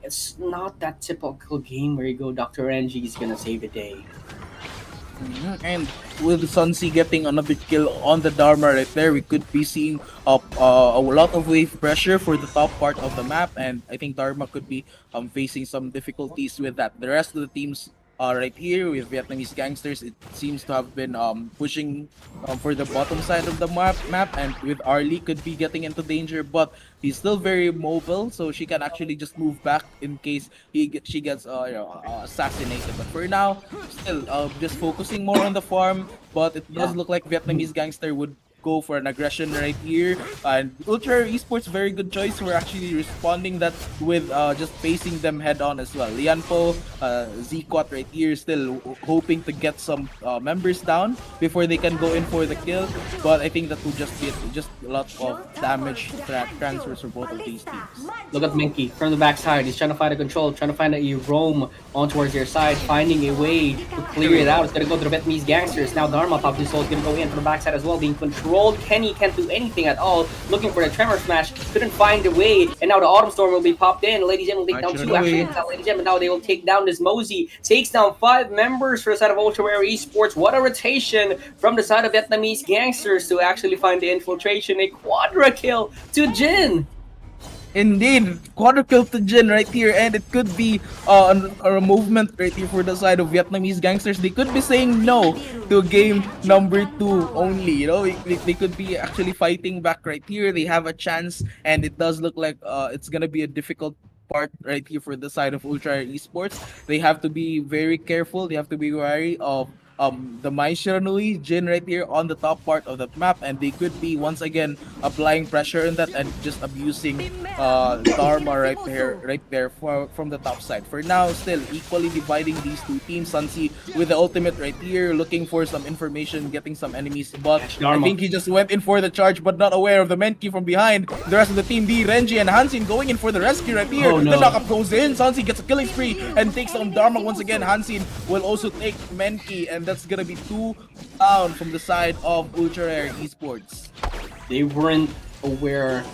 it's not that typical game where you go Dr. Renji is gonna save the day. And with Sunsi getting another kill on the Dharma right there, we could be seeing a lot of wave pressure for the top part of the map, and I think Dharma could be facing some difficulties with that. The rest of the teams right here with Vietnamese gangsters. It seems to have been pushing for the bottom side of the map, and with Arlie could be getting into danger, but he's still very mobile, so she can actually just move back in case she gets assassinated. But for now, still just focusing more on the farm. But it does look like Vietnamese gangster would go for an aggression right here. And Ultra Esports, very good choice. We're actually responding that with just facing them head on as well. Lianpo, Zquat right here, still hoping to get some members down before they can go in for the kill. But I think that will just be just a lot of damage transfers for both of these teams. Look at Minky from the backside. He's trying to find a control, trying to find a roam on towards their side, finding a way to clear it out. It's going to go to the Vietnamese gangsters. Now Dharma, Pop Soul, is going to go in from the backside as well, being controlled. Kenny can't do anything at all. Looking for the Tremor Smash, couldn't find a way. And now the Autumn Storm will be popped in. Ladies and gentlemen, take down two. Actually, ladies and gentlemen, now they will take down this Mosey. Takes down 5 members for the side of Ultra Rare Esports. What a rotation from the side of Vietnamese gangsters to actually find the infiltration. A quadra kill to Jin. Indeed, quadra kill to Jin right here, and it could be a movement right here for the side of Vietnamese gangsters. They could be saying no to game number 2 only. You know, they could be actually fighting back right here. They have a chance, and it does look like it's gonna be a difficult part right here for the side of Ultra Esports. They have to be very careful. They have to be wary of the Mai Shiranui, Jin right here on the top part of the map, and they could be once again applying pressure in that and just abusing Dharma right there from the top side. For now, still equally dividing these two teams. Sunsi with the ultimate right here, looking for some information, getting some enemies, but I think he just went in for the charge, but not aware of the Menki from behind. The rest of the team, D, Renji, and Hansin going in for the rescue right here. The knockup goes in, Sunsi gets a killing spree and takes down Dharma once again. Hansin will also take Menki, and that's gonna be 2 down from the side of Ultra Rare Esports. They weren't aware,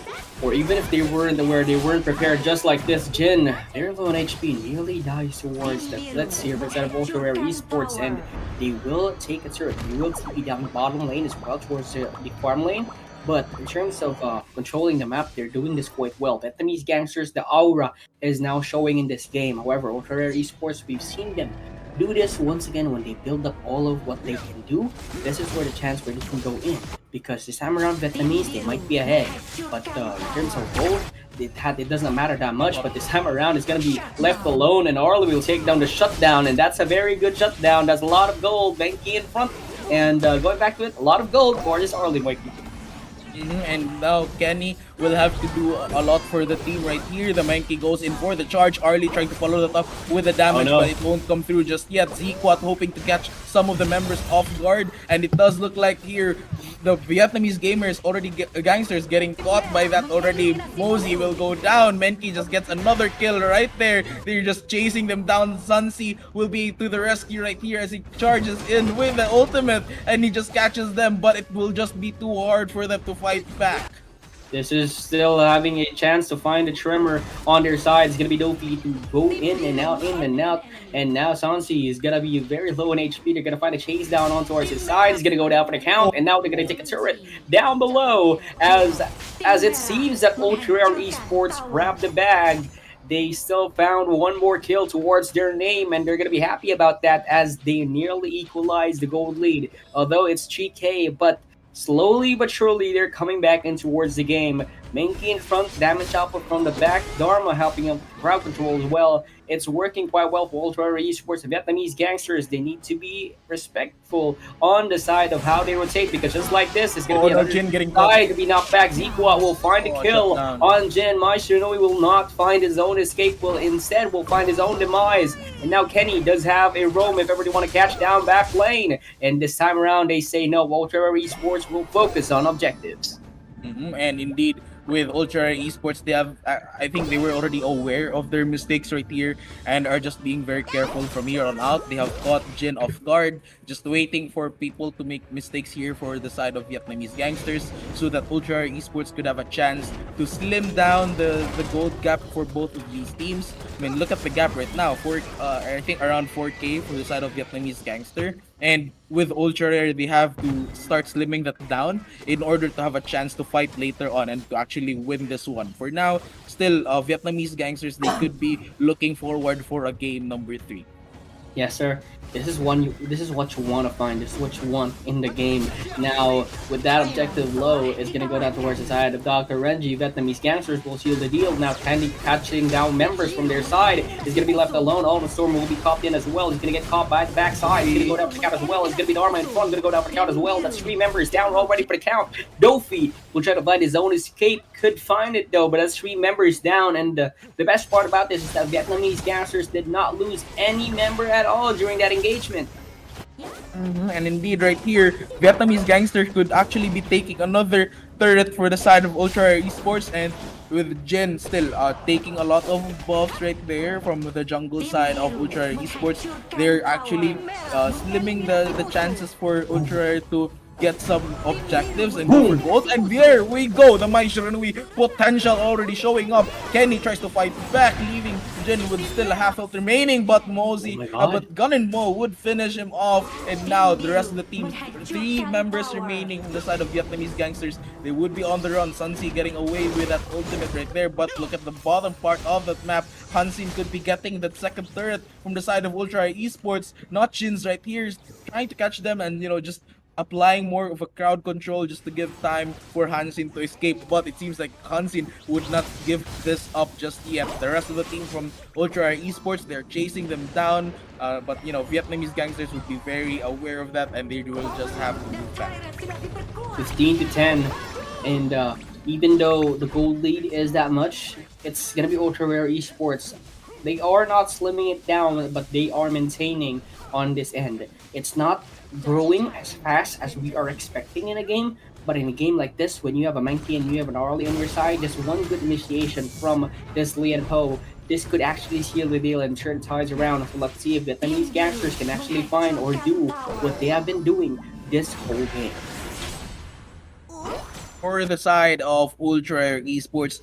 or even if they weren't aware, they weren't prepared. Just like this, Jin, they're low on HP, nearly dies towards the Blitz here instead of Ultra Rare Esports, and they will take a turret. They will TP down the bottom lane as well towards the farm lane. But in terms of controlling the map, they're doing this quite well. Vietnamese gangsters, the aura is now showing in this game. However, Ultra Rare Esports, we've seen them do this once again when they build up all of what they can do. This is where the chance where this can go in, because this time around Vietnamese, they might be ahead, but in terms of gold, it doesn't matter that much. But this time around, it's gonna be left alone, and Arlie will take down the shutdown, and that's a very good shutdown. That's a lot of gold. Benki in front, and going back to it, a lot of gold for this Arlie might be. And now Kenny will have to do a lot for the team right here. The Menki goes in for the charge. Arlie trying to follow that up with the damage, but it won't come through just yet. Zquat hoping to catch some of the members off guard, and it does look like here the Vietnamese gamers already gangsters getting caught by that already. Mosey will go down. Menki just gets another kill right there. They're just chasing them down. Sunsi will be to the rescue right here as he charges in with the ultimate, and he just catches them, but it will just be too hard for them to fight back. This is still having a chance to find a Tremor on their side. It's going to be Dofi to go in and out, And now Sansi is going to be very low in HP. They're going to find a chase down on towards his side. He's going to go down for the count. And now they're going to take a turret down below. As it seems that Ultra Rare Esports grabbed the bag. They still found one more kill towards their name, and they're going to be happy about that as they nearly equalized the gold lead. Although it's 3K, but slowly but surely, they're coming back in towards the game. Menki in front, damage output from the back. Dharma helping him crowd control as well. It's working quite well for Ultra Rare Esports. The Vietnamese gangsters, they need to be respectful on the side of how they rotate, because just like this, it's going to be Jin getting to be knocked back. Zquat will find a kill on Jin. Mai Shiranui will not find his own escape, will instead will find his own demise. And now Kenny does have a roam if ever they want to catch down back lane. And this time around, they say no. Ultra Rare Esports will focus on objectives. And indeed, with Ultra Rare Esports, they have, I think they were already aware of their mistakes right here and are just being very careful from here on out. They have caught Jin off guard, just waiting for people to make mistakes here for the side of Vietnamese gangsters, so that Ultra Rare Esports could have a chance to slim down the gold gap for both of these teams. I mean, look at the gap right now, I think around 4K for the side of Vietnamese gangster. And with Ultra Rare, they have to start slimming that down in order to have a chance to fight later on and to actually win this one. For now, still, Vietnamese gangsters, they could be looking forward for a game number 3. Yes, sir. This is what you want to find. This is what you want in the game. Now, with that objective low, it's gonna go down towards the side of Dr. Renji. Vietnamese gangsters will seal the deal. Now, Candy catching down members from their side is gonna be left alone. All the Storm will be caught in as well. He's gonna get caught by the backside. He's gonna go down for the count as well. It's gonna be the Arma in front. Gonna go down for the count as well. That's 3 members down already for the count. Dofi will try to find his own escape. Could find it though, but that's 3 members down. And the best part about this is that Vietnamese gangsters did not lose any member at all during that engagement. And indeed, right here, Vietnamese gangsters could actually be taking another turret for the side of Ultra Rare Esports, and with Jin still taking a lot of buffs right there from the jungle side of Ultra Rare Esports, they're actually slimming the chances for Ultra Rare to get some objectives and go for gold. And there we go, the Mai Shiranui potential already showing up. Kenny tries to fight back, leaving Jin with still a half health remaining, but Mosey, but Gun and Mo would finish him off. And now the rest of the team, 3 members remaining on the side of Vietnamese gangsters, they would be on the run. Sunsi getting away with that ultimate right there, but look at the bottom part of that map. Hansin could be getting that second turret from the side of Ultra Esports. Not Jin's right here, trying to catch them and just applying more of a crowd control just to give time for Hansin to escape, but it seems like Hansin would not give this up just yet. The rest of the team from Ultra Esports, they're chasing them down, but Vietnamese gangsters would be very aware of that, and they will just have to move back. 15 to 10, and even though the gold lead is that much, it's gonna be Ultra Rare Esports. They are not slimming it down, but they are maintaining on this end. It's not growing as fast as we are expecting in a game, but in a game like this, when you have a Mankey and you have an Arlie on your side, just one good initiation from this Lian Ho, this could actually seal the deal and turn tides around. So let's see if Vietnamese gangsters can actually find or do what they have been doing this whole game. For the side of Ultra Esports,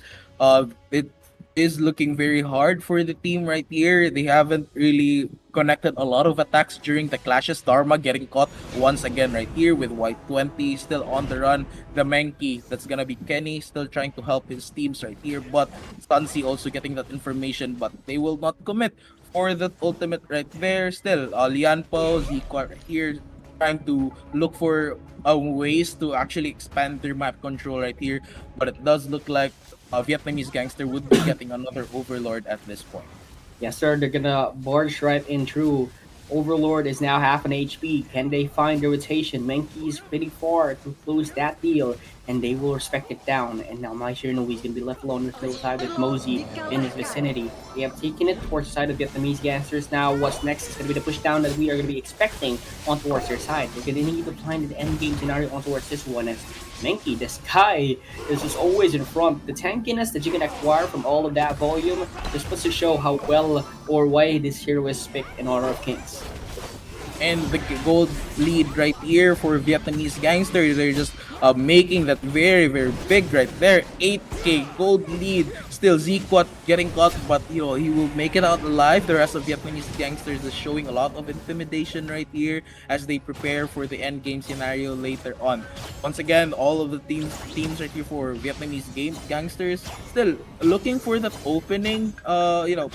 it is looking very hard for the team right here. They haven't really connected a lot of attacks during the clashes. Dharma getting caught once again right here with White 20 still on the run. The Menki, that's gonna be Kenny, still trying to help his teams right here, but Stancy also getting that information, but they will not commit for the ultimate right there. Still, Lianpo, Zico right here trying to look for ways to actually expand their map control right here, but it does look like Vietnamese gangster would be getting another overlord at this point. Yes, sir, they're gonna barge right in through. Overlord is now half an HP. Can they find the rotation? Menki is pretty far to close that deal, and they will respect it down. And now Mai Shiranoe is going to be left alone on the middle side with Mosey in his vicinity. They have taken it towards the side of Vietnamese gangsters. Now what's next is going to be the push down that we are going to be expecting on towards their side. They're going to need to find the end game scenario on towards this one, as Menki, this guy, is just always in front. The tankiness that you can acquire from all of that volume just puts to show how well or why this hero is picked in Honor of Kings. And the gold lead right here for Vietnamese gangsters, they're just making that very, very big right there. 8k gold lead. Still Ziquat getting caught, but he will make it out alive. The rest of Vietnamese gangsters is showing a lot of intimidation right here as they prepare for the end game scenario later on. Once again, all of the teams right here for Vietnamese gangsters still looking for that opening.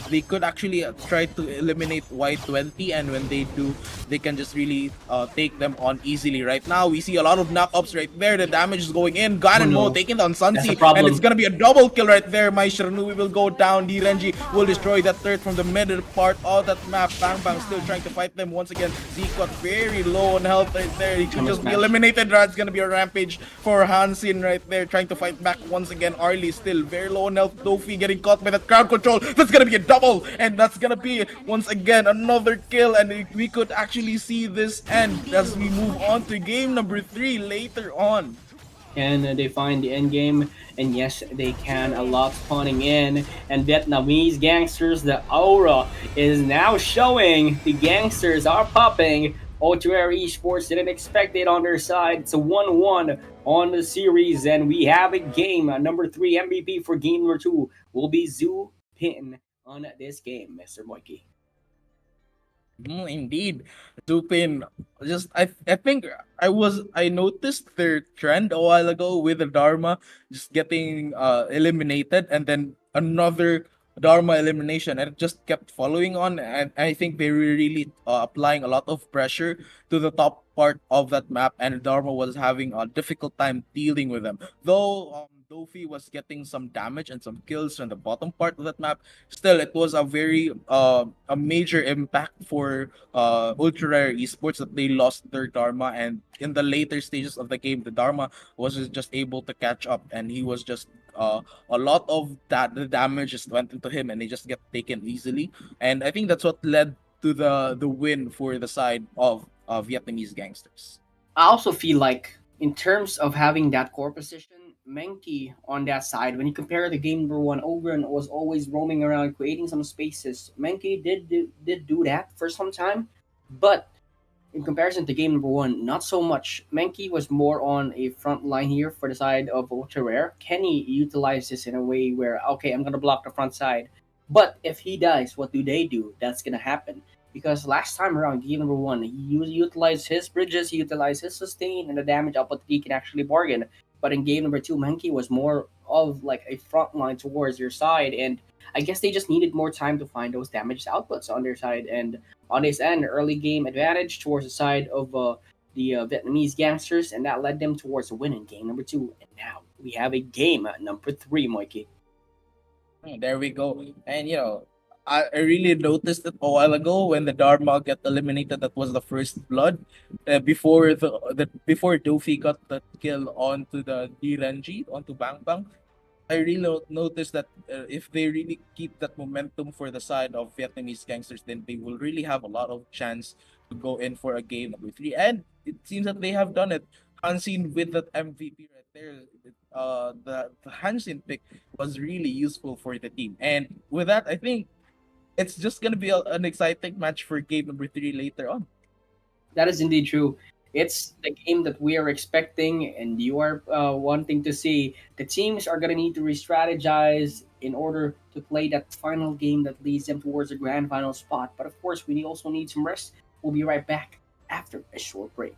They could actually try to eliminate Y20, and when they do, they can just really take them on easily. Right now, we see a lot of knockups right there. The damage is going in. Gan and Mo taking down Sunsi, and it's gonna be a double kill right there. Mai Shiranui will go down. Renji will destroy that third from the middle part of that map. Bang Bang still trying to fight them once again. Zeke got very low on health right there. He could just be eliminated. It's gonna be a rampage for Hansin right there, trying to fight back once again. Arlie still very low on health. Dofi getting caught by that crowd control. That's gonna be a double, and that's gonna be once again another kill, and we could actually see this end as we move on to game number 3 later on. And they find the end game, and yes, they can. A lot spawning in, and Vietnamese gangsters, the aura is now showing. The gangsters are popping. Ultra Rare Esports didn't expect it on their side. It's a 1-1 on the series, and we have a game. Number 3 MVP for game number 2 will be Zhu Pin on this game, Mr. Moikey. Indeed, Dupin. I think I noticed their trend a while ago with the Dharma just getting eliminated, and then another Dharma elimination, and it just kept following on. And I think they were really applying a lot of pressure to the top part of that map, and Dharma was having a difficult time dealing with them. Though Dofi was getting some damage and some kills on the bottom part of that map, still it was a very a major impact for Ultra Rare Esports that they lost their Dharma, and in the later stages of the game, the Dharma was just able to catch up, and he was just a lot of that the damage just went into him, and he just get taken easily. And I think that's what led to the win for the side of Vietnamese gangsters. I also feel like, in terms of having that core position, Menki on that side, when you compare the game number one, Ogren was always roaming around creating some spaces. Menki did do that for some time, but in comparison to game number one, not so much. Menki was more on a front line here for the side of Ultra Rare. Kenny utilized this in a way where, okay, I'm gonna block the front side. But if he dies, what do they do? That's gonna happen. Because last time around, game number one, he utilized his bridges, he utilized his sustain, and the damage output that he can actually bargain. But in game number two, Menki was more of like a front line towards your side, and I guess they just needed more time to find those damage outputs on their side. And on his end, early game advantage towards the side of the Vietnamese gangsters, and that led them towards a win in game number two. And now we have a game at number three, Mikey. There we go. And I really noticed it a while ago when the Dharma got eliminated. That was the first blood before before Dofi got the kill onto the Direnji onto Bang Bang. I really noticed that if they really keep that momentum for the side of Vietnamese gangsters, then they will really have a lot of chance to go in for a game number three. And it seems that they have done it. Hansin with that MVP right there, the Hansin pick was really useful for the team. And with that, I think it's just gonna be an exciting match for game number three later on. That is indeed true. It's the game that we are expecting, and you are wanting to see. The teams are going to need to re strategize in order to play that final game that leads them towards a grand final spot. But of course, we also need some rest. We'll be right back after a short break.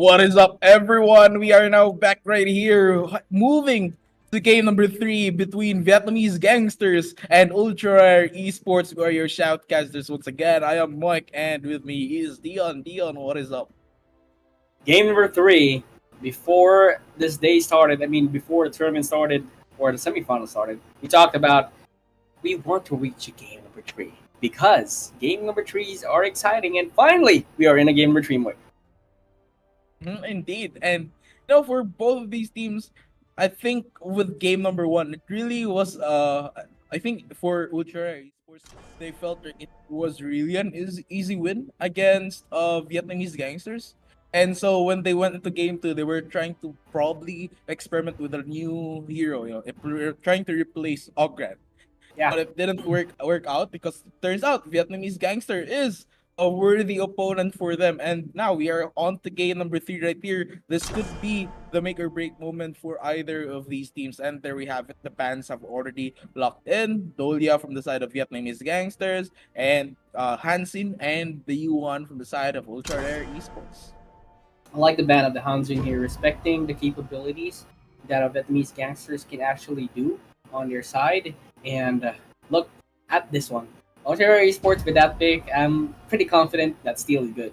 What is up, everyone? We are now back right here, moving to game number 3 between Vietnamese Gangsters and Ultra Rare Esports. We are your shoutcasters once again. I am Mike, and with me is Dion. Dion, what is up? Game number 3. Before this day started, I mean, before the tournament started or the semifinal started, we talked about we want to reach a game number 3 because game number 3s are exciting, and finally we are in a game number 3 mode. Indeed. And for both of these teams, I think with game number 1, it really was I think for Ultra Rare Esports, they felt like it was really an easy win against Vietnamese Gangsters. And so when they went into game 2, they were trying to probably experiment with a new hero, trying to replace Ogran. Yeah, But it didn't work out because it turns out Vietnamese Gangster is a worthy opponent for them. And now we are on to game number 3 right here. This could be the make or break moment for either of these teams. And there we have it. The bans have already locked in. Dolia from the side of Vietnamese Gangsters, and Hansin and the U1 from the side of Ultra Rare Esports. I like the ban of the Hanjin here, respecting the capabilities that Vietnamese gangsters can actually do on their side. And look at this one. Ontario Esports with that pick, I'm pretty confident that Steel is good.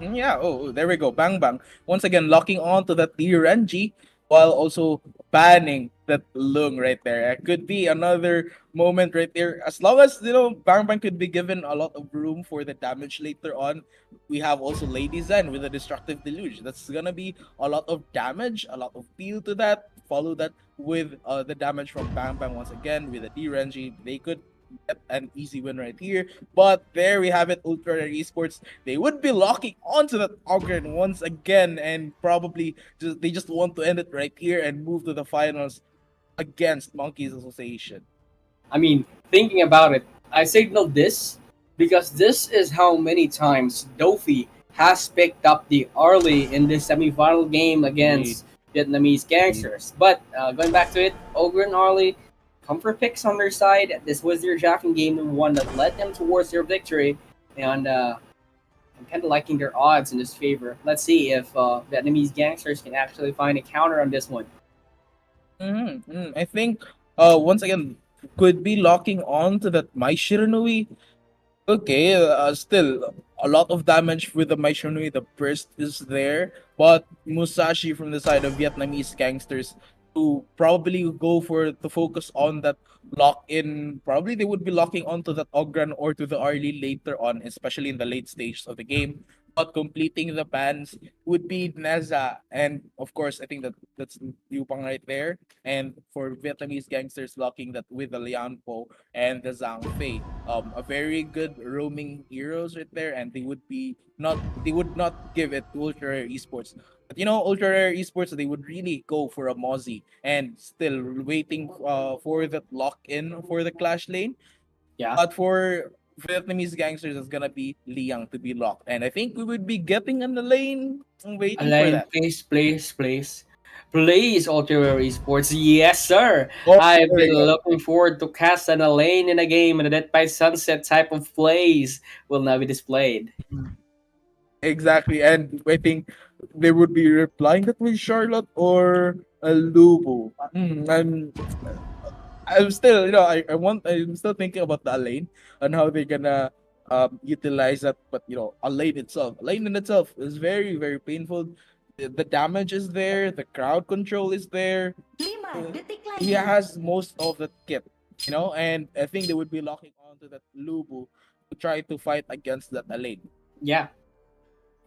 Yeah, there we go. Bang Bang. Once again, locking on to that RNG while also banning that Lung right there. It could be another moment right there. As long as, Bang Bang could be given a lot of room for the damage later on. We have also Lady Zen with a Destructive Deluge. That's gonna be a lot of damage, a lot of feel to that. Follow that with the damage from Bang Bang once again with the RNG. They could get an easy win right here. But there we have it, Ultra Rare Esports. They would be locking onto that Ogren once again, and probably they just want to end it right here and move to the finals against Monkeys Association. I mean, thinking about it, I signaled this because this is how many times Dofi has picked up the early in this semifinal game against Vietnamese gangsters. But going back to it, Ogre and Arlie, comfort picks on their side. This was their jacking game number 1 that led them towards their victory, and I'm kind of liking their odds in this favor. Let's see if Vietnamese gangsters can actually find a counter on this one. I think once again could be locking on to that Mai Shiranui. Okay, still a lot of damage with the Mai Shiranui. The burst is there, but Musashi from the side of Vietnamese gangsters to probably go for to focus on that lock in. Probably they would be locking onto that Ogran or to the Arlie later on, especially in the late stage of the game. But completing the bans would be Neza, and of course, I think that's Yupang right there. And for Vietnamese gangsters, locking that with the Lian Po and the Zhang Fei, a very good roaming heroes right there, and they would not give it to Ultra Rare Esports. But Ultra Rare Esports, they would really go for a Mozzie and still waiting for that lock in for the Clash lane. Yeah. But for Vietnamese gangsters, it's gonna be Liang to be locked, and I think we would be getting on the lane. I'm waiting for Alain, that. please, Ultra Esports. Yes, sir. Oh, I've there we been go. looking forward to cast an Elaine in a game, and the Dead by Sunset type of plays will now be displayed. Exactly, and I think they would be replying that with Charlotte or a Lubu. I'm still, I'm still thinking about the Elaine and how they're gonna utilize that. But Elaine in itself is very, very painful. The damage is there, the crowd control is there. He has most of the kit, and I think they would be locking onto that Lubu to try to fight against that Elaine. Yeah.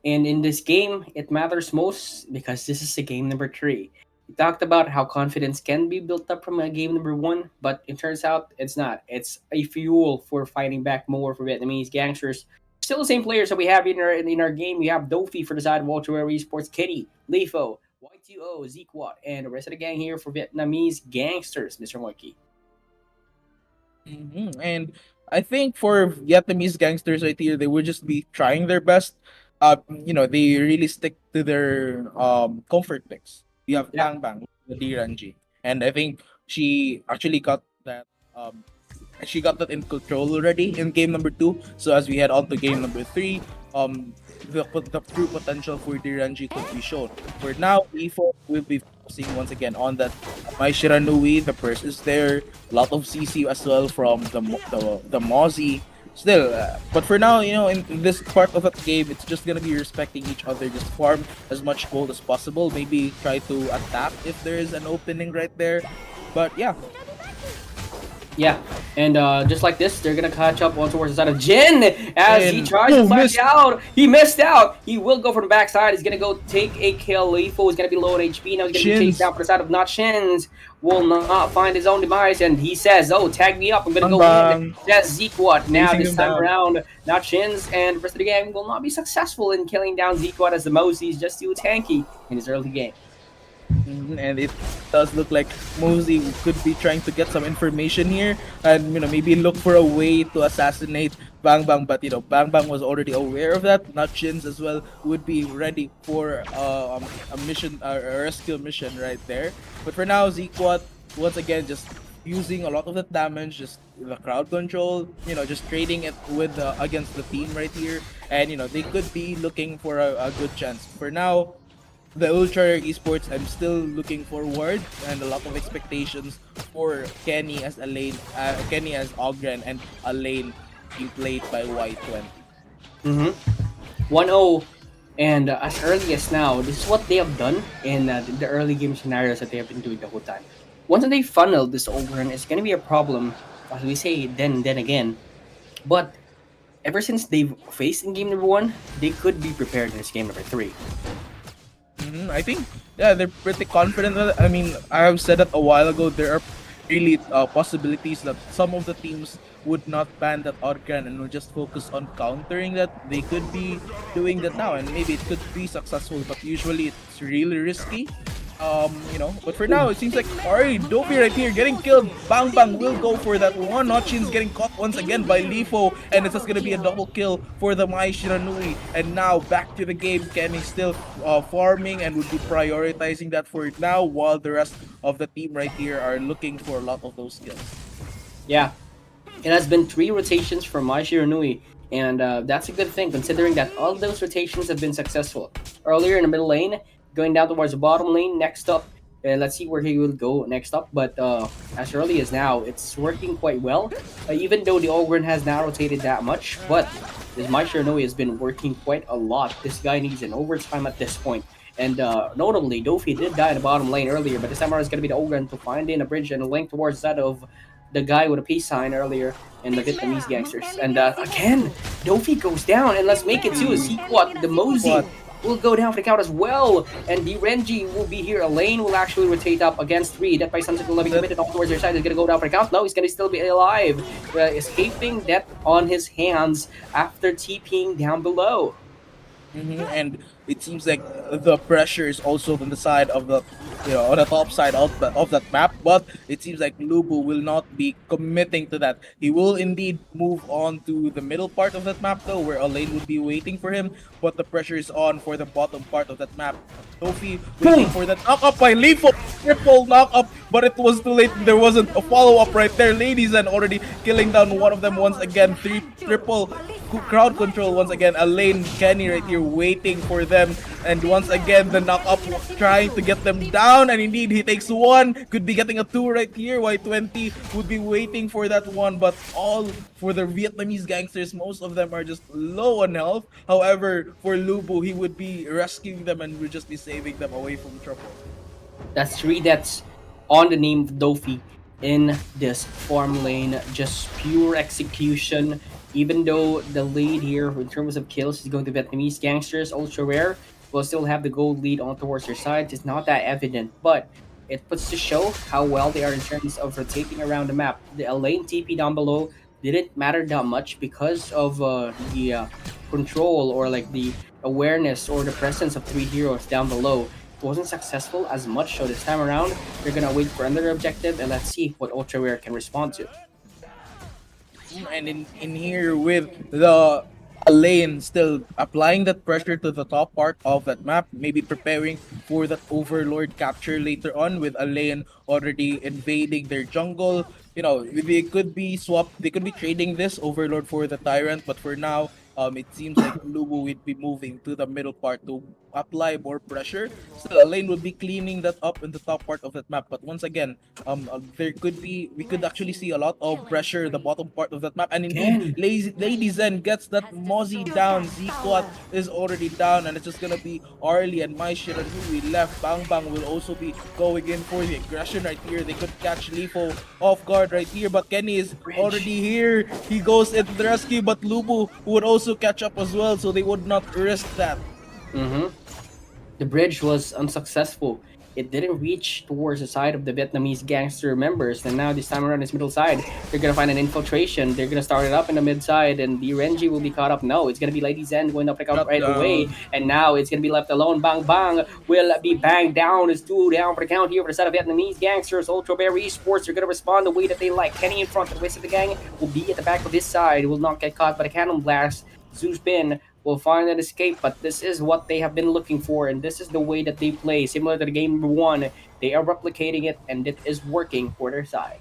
And in this game, it matters most because this is a game number 3. We talked about how confidence can be built up from a game number 1, but it turns out it's not. It's a fuel for fighting back more for Vietnamese gangsters. Still the same players that we have in our game. We have Dofi for the side of Ultra Rare Esports, Kitty, Lifo, Y2O, Zequat, and the rest of the gang here for Vietnamese gangsters, Mr. Monkey. And I think for Vietnamese gangsters right here, they would just be trying their best. They really stick to their comfort picks. We have Yeah. Bang Bang, the Diranji, and I think she actually got that she got that in control already in game number 2. So as we head on to game number 3, the true potential for Diranji could be shown. For now, EFO will be focusing once again on that Mai Shiranui, the purse is there, a lot of CC as well from the Mozzie. Still, but for now, in this part of the game, it's just gonna be respecting each other. Just farm as much gold as possible. Maybe try to attack if there is an opening right there. But yeah, Yeah, and just like this, they're gonna catch up on towards the side of Jin as he Jin. tries to Oh, flash missed. out. He missed out. He will go from the backside. He's gonna go take a kill. Leifo is gonna be low on HP. Now he's gonna be Shins. chased down for the side of not Shins. Will not find his own demise, and he says, "Oh, tag me up. I'm gonna go in." That's Zequat. Now Chasing this him time down. around, not Shins and the rest of the gang will not be successful in killing down Zequat as the Mosey is just too tanky in his early game. And it does look like Mosey could be trying to get some information here, and maybe look for a way to assassinate Bang Bang. But Bang Bang was already aware of that. Nutchins as well would be ready for a mission, a rescue mission right there. But for now, Zequat once again just using a lot of that damage, just the crowd control, just trading it with against the team right here, and they could be looking for a good chance. For now, the Ultra Rare Esports, I'm still looking forward and a lot of expectations for Kenny as a lane, Kenny as Ogren, and a lane being played by Y20. 1-0, and as early as now, this is what they have done in the early game scenarios that they have been doing the whole time. Once they funnel this Ogren, it's going to be a problem, as we say, then again. But ever since they've faced in game number 1, they could be prepared in this game number 3. I think, yeah, they're pretty confident with it. I mean, I have said that a while ago, there are really possibilities that some of the teams would not ban that Ogren and will just focus on countering that. They could be doing that now, and maybe it could be successful, but usually it's really risky. But for now, it seems like already Dopey right here getting killed. Bang Bang will go for that one. Notchin's getting caught once again by Lifo, and it's just gonna be a double kill for the Mai Shiranui. And now back to the game, Kenny still farming and would be prioritizing that for now, while the rest of the team right here are looking for a lot of those kills. Yeah, it has been 3 rotations for Mai Shiranui, and that's a good thing considering that all those rotations have been successful. Earlier in the middle lane, going down towards the bottom lane, next up, let's see where he will go next up, but as early as now, it's working quite well, even though the Ogren has not rotated that much, but this Mai Shiranui has been working quite a lot. This guy needs an overtime at this point. And notably, Dofi did die in the bottom lane earlier, but this time around it's going to be the Ogren to find in a bridge and a link towards that of the guy with a peace sign earlier in the Vietnamese gangsters. And again, Dofi goes down, and let's make it too. Sequat, the Mosey will go down for the count as well, and the Renji will be here. Elaine will actually rotate up against 3. Death by Sunset will be committed off towards their side. He's gonna go down for the count. No, he's gonna still be alive, escaping death on his hands after TPing down below. And it seems like the pressure is also on the side of the, on the top side of that map. But it seems like Lubu will not be committing to that. He will indeed move on to the middle part of that map, though, where Elaine would be waiting for him. But the pressure is on for the bottom part of that map. Sophie waiting for that knock-up by Lifo. Triple knock-up, but it was too late. There wasn't a follow-up right there. Ladies and already killing down one of them once again. Triple crowd control once again. Elaine, Kenny right here waiting for them, and once again the knock-up trying to get them down, and indeed he takes 1. Could be getting a 2 right here. Y20 would be waiting for that 1, but all for the Vietnamese gangsters, most of them are just low on health. However, for Lubu, he would be rescuing them and would just be saving them away from trouble. That's 3 deaths on the name of Dofi in this farm lane. Just pure execution. Even though the lead here in terms of kills is going to Vietnamese gangsters, ultra rare, will still have the gold lead on towards their side. It's not that evident, but it puts to show how well they are in terms of rotating around the map. The Elaine TP down below didn't matter that much because of the control, or like the awareness or the presence of 3 heroes down below. It wasn't successful as much, so this time around they're gonna wait for another objective, and let's see what ultra rare can respond to. And in here with the a lane still applying that pressure to the top part of that map, maybe preparing for that overlord capture later on with a lane already invading their jungle. They could be they could be trading this overlord for the tyrant, but for now, it seems like Lubu would be moving to the middle part to apply more pressure. Still, a lane would be cleaning that up in the top part of that map, but once again, we could actually see a lot of pressure in the bottom part of that map, and indeed, Again. Lady Zen gets that Mozzie down. Zequat is already down, and it's just gonna be Arlie and Mai Shiranui left. Bang Bang will also be going in for the aggression right here. They could catch Lifo off guard right here, but Kenny is already here. He goes into the rescue, but Lubu would also catch up as well, so they would not risk that. Mm-hmm. The bridge was unsuccessful. It didn't reach towards the side of the Vietnamese gangster members, and now this time around this middle side, they're gonna find an infiltration. They're gonna start it up in the mid side, and the Renji will be caught up. No, it's gonna be Lady Zen going up Shut right away, down. and now it's gonna be left alone. Bang Bang will be banged down. It's two down for the count here for the side of Vietnamese gangsters. Ultra Bear Esports are gonna respond the way that they like. Kenny in front, the rest of the gang will be at the back of his side. Will not get caught by the cannon blast. Zeus Bin will find an escape, but this is what they have been looking for, and this is the way that they play. Similar to the game number one, they are replicating it, and it is working for their side.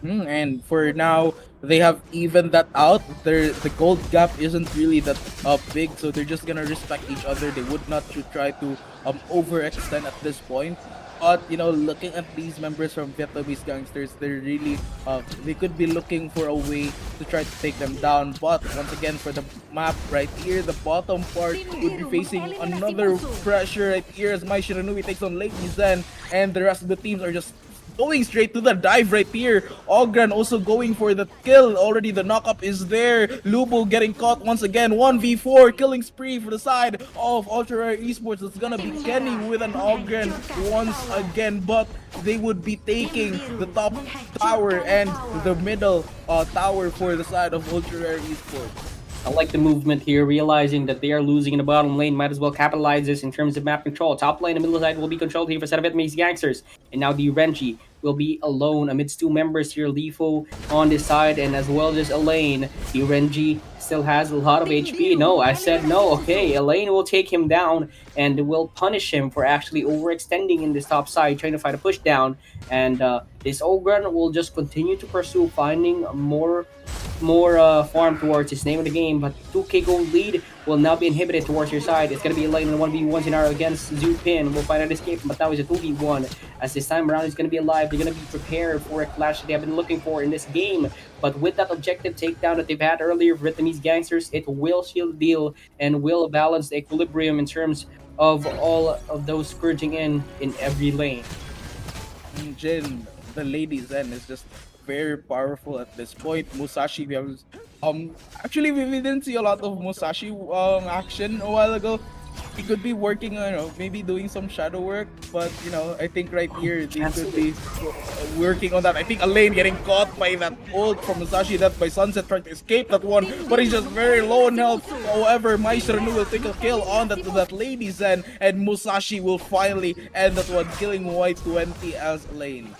And for now, they have evened that out. The gold gap isn't really that big, so they're just gonna respect each other. They would not to try to overextend at this point. But looking at these members from Vietnamese gangsters, they're really they could be looking for a way to try to take them down. But once again, for the map right here, the bottom part would be facing another pressure right here as Mai Shiranui takes on Lady Zen, and the rest of the teams are just going straight to the dive right here. Ogran also going for the kill. Already the knockup is there. Lubo getting caught once again. 1v4 killing spree for the side of Ultra Rare Esports. It's gonna be Kenny with an Ogran once again, but they would be taking the top tower and the middle tower for the side of Ultra Rare Esports. I like the movement here, realizing that they are losing in the bottom lane. Might as well capitalize this in terms of map control. Top lane, the middle side will be controlled here for set of Vietnamese gangsters. And now the Renji will be alone amidst two members here. Lifo on this side, and as well as Elaine. The Renji still has a lot of HP. No, I said no. Okay, Elaine will take him down and will punish him for actually overextending in this top side, trying to find a push down. And this Ogren will just continue to pursue, finding more farm towards his name of the game, but 2k gold lead will now be inhibited towards your side. It's going to be a lane in a 1v1 scenario against Zupin. We'll find an escape, but now it's a 2v1. As this time around he's going to be alive, they're going to be prepared for a clash that they have been looking for in this game. But with that objective takedown that they've had earlier, Vietnamese gangsters, it will seal the deal and will balance the equilibrium in terms of all of those scourging in every lane. Jin, the Lady Zen is just very powerful at this point. Musashi, we have actually we didn't see a lot of Musashi action a while ago. He could be working on maybe doing some shadow work, but I think right here they could be working on that. I think Elaine getting caught by that ult from Musashi, that by Sunset trying to escape that one, but he's just very low in health. However, Maestro will take a kill on that Lady Zen, and Musashi will finally end that one, killing White 20 as Elaine.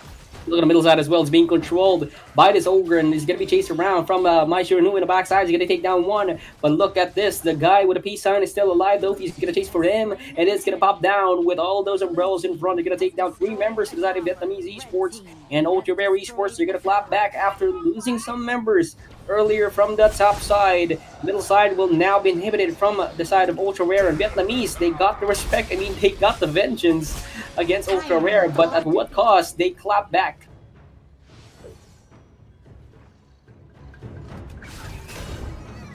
Look at the middle side as well. It's being controlled by this ogre, and he's going to be chased around from Mai Shiranu in the backside. He's going to take down one. But look at this. The guy with a peace sign is still alive, though. He's going to chase for him, and it's going to pop down with all those umbrellas in front. They're going to take down 3 members inside of Vietnamese Esports, and Ultra Rare Esports. They're going to clap back after losing some members earlier from the top side. Middle side will now be inhibited from the side of Ultra Rare and Vietnamese. They got the respect. I mean, they got the vengeance against Ultra Rare, but at what cost? They clap back.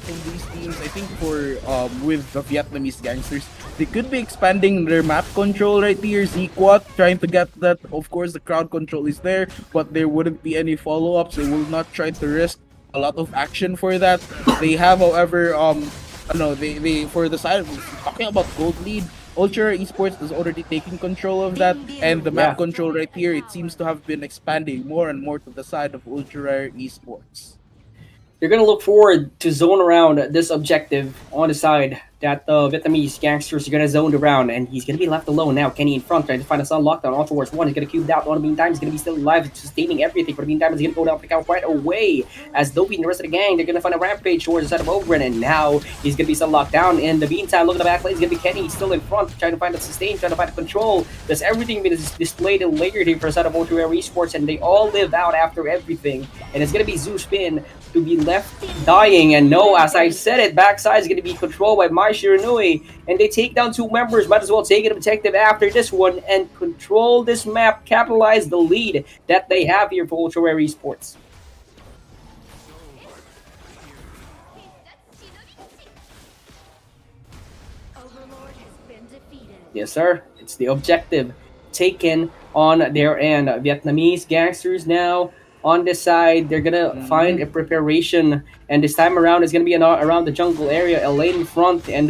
In these teams, I think for with the Vietnamese gangsters, they could be expanding their map control right here. Zequat trying to get that. Of course, the crowd control is there, but there wouldn't be any follow-ups. They will not try to risk a lot of action for that. They have, however, no, they for the side talking about gold lead. Ultra Esports is already taking control of that, and the map control right here, it seems to have been expanding more and more to the side of Ultra Rare Esports. You're going to look forward to zone around this objective on the side that the Vietnamese gangsters are gonna zone around, and he's gonna be left alone now. Kenny in front, trying to find a sun lockdown on towards one. He's gonna cube out. On the meantime, he's gonna be still alive, sustaining everything. For the meantime, he's gonna go down for the count right away. As Dopey and the rest of the gang, they're gonna find a rampage towards the side of Ogren, and now he's gonna be sun locked down. In the meantime, look at the back lane. It's gonna be Kenny still in front, trying to find a sustain, trying to find a control. There's everything being displayed and layered here for the side of Ultra Rare Esports, and they all live out after everything. And it's gonna be Zeus Spin to be left dying. And no, as I said it, backside is going to be controlled by Mai Shiranui, and they take down 2 members. Might as well take it objective after this one and control this map, capitalize the lead that they have here for Ultra Rare Esports. Yes, sir. It's the objective taken on their end. Vietnamese gangsters now on this side. They're gonna find a preparation, and this time around it's gonna be around the jungle area. A lane in front, and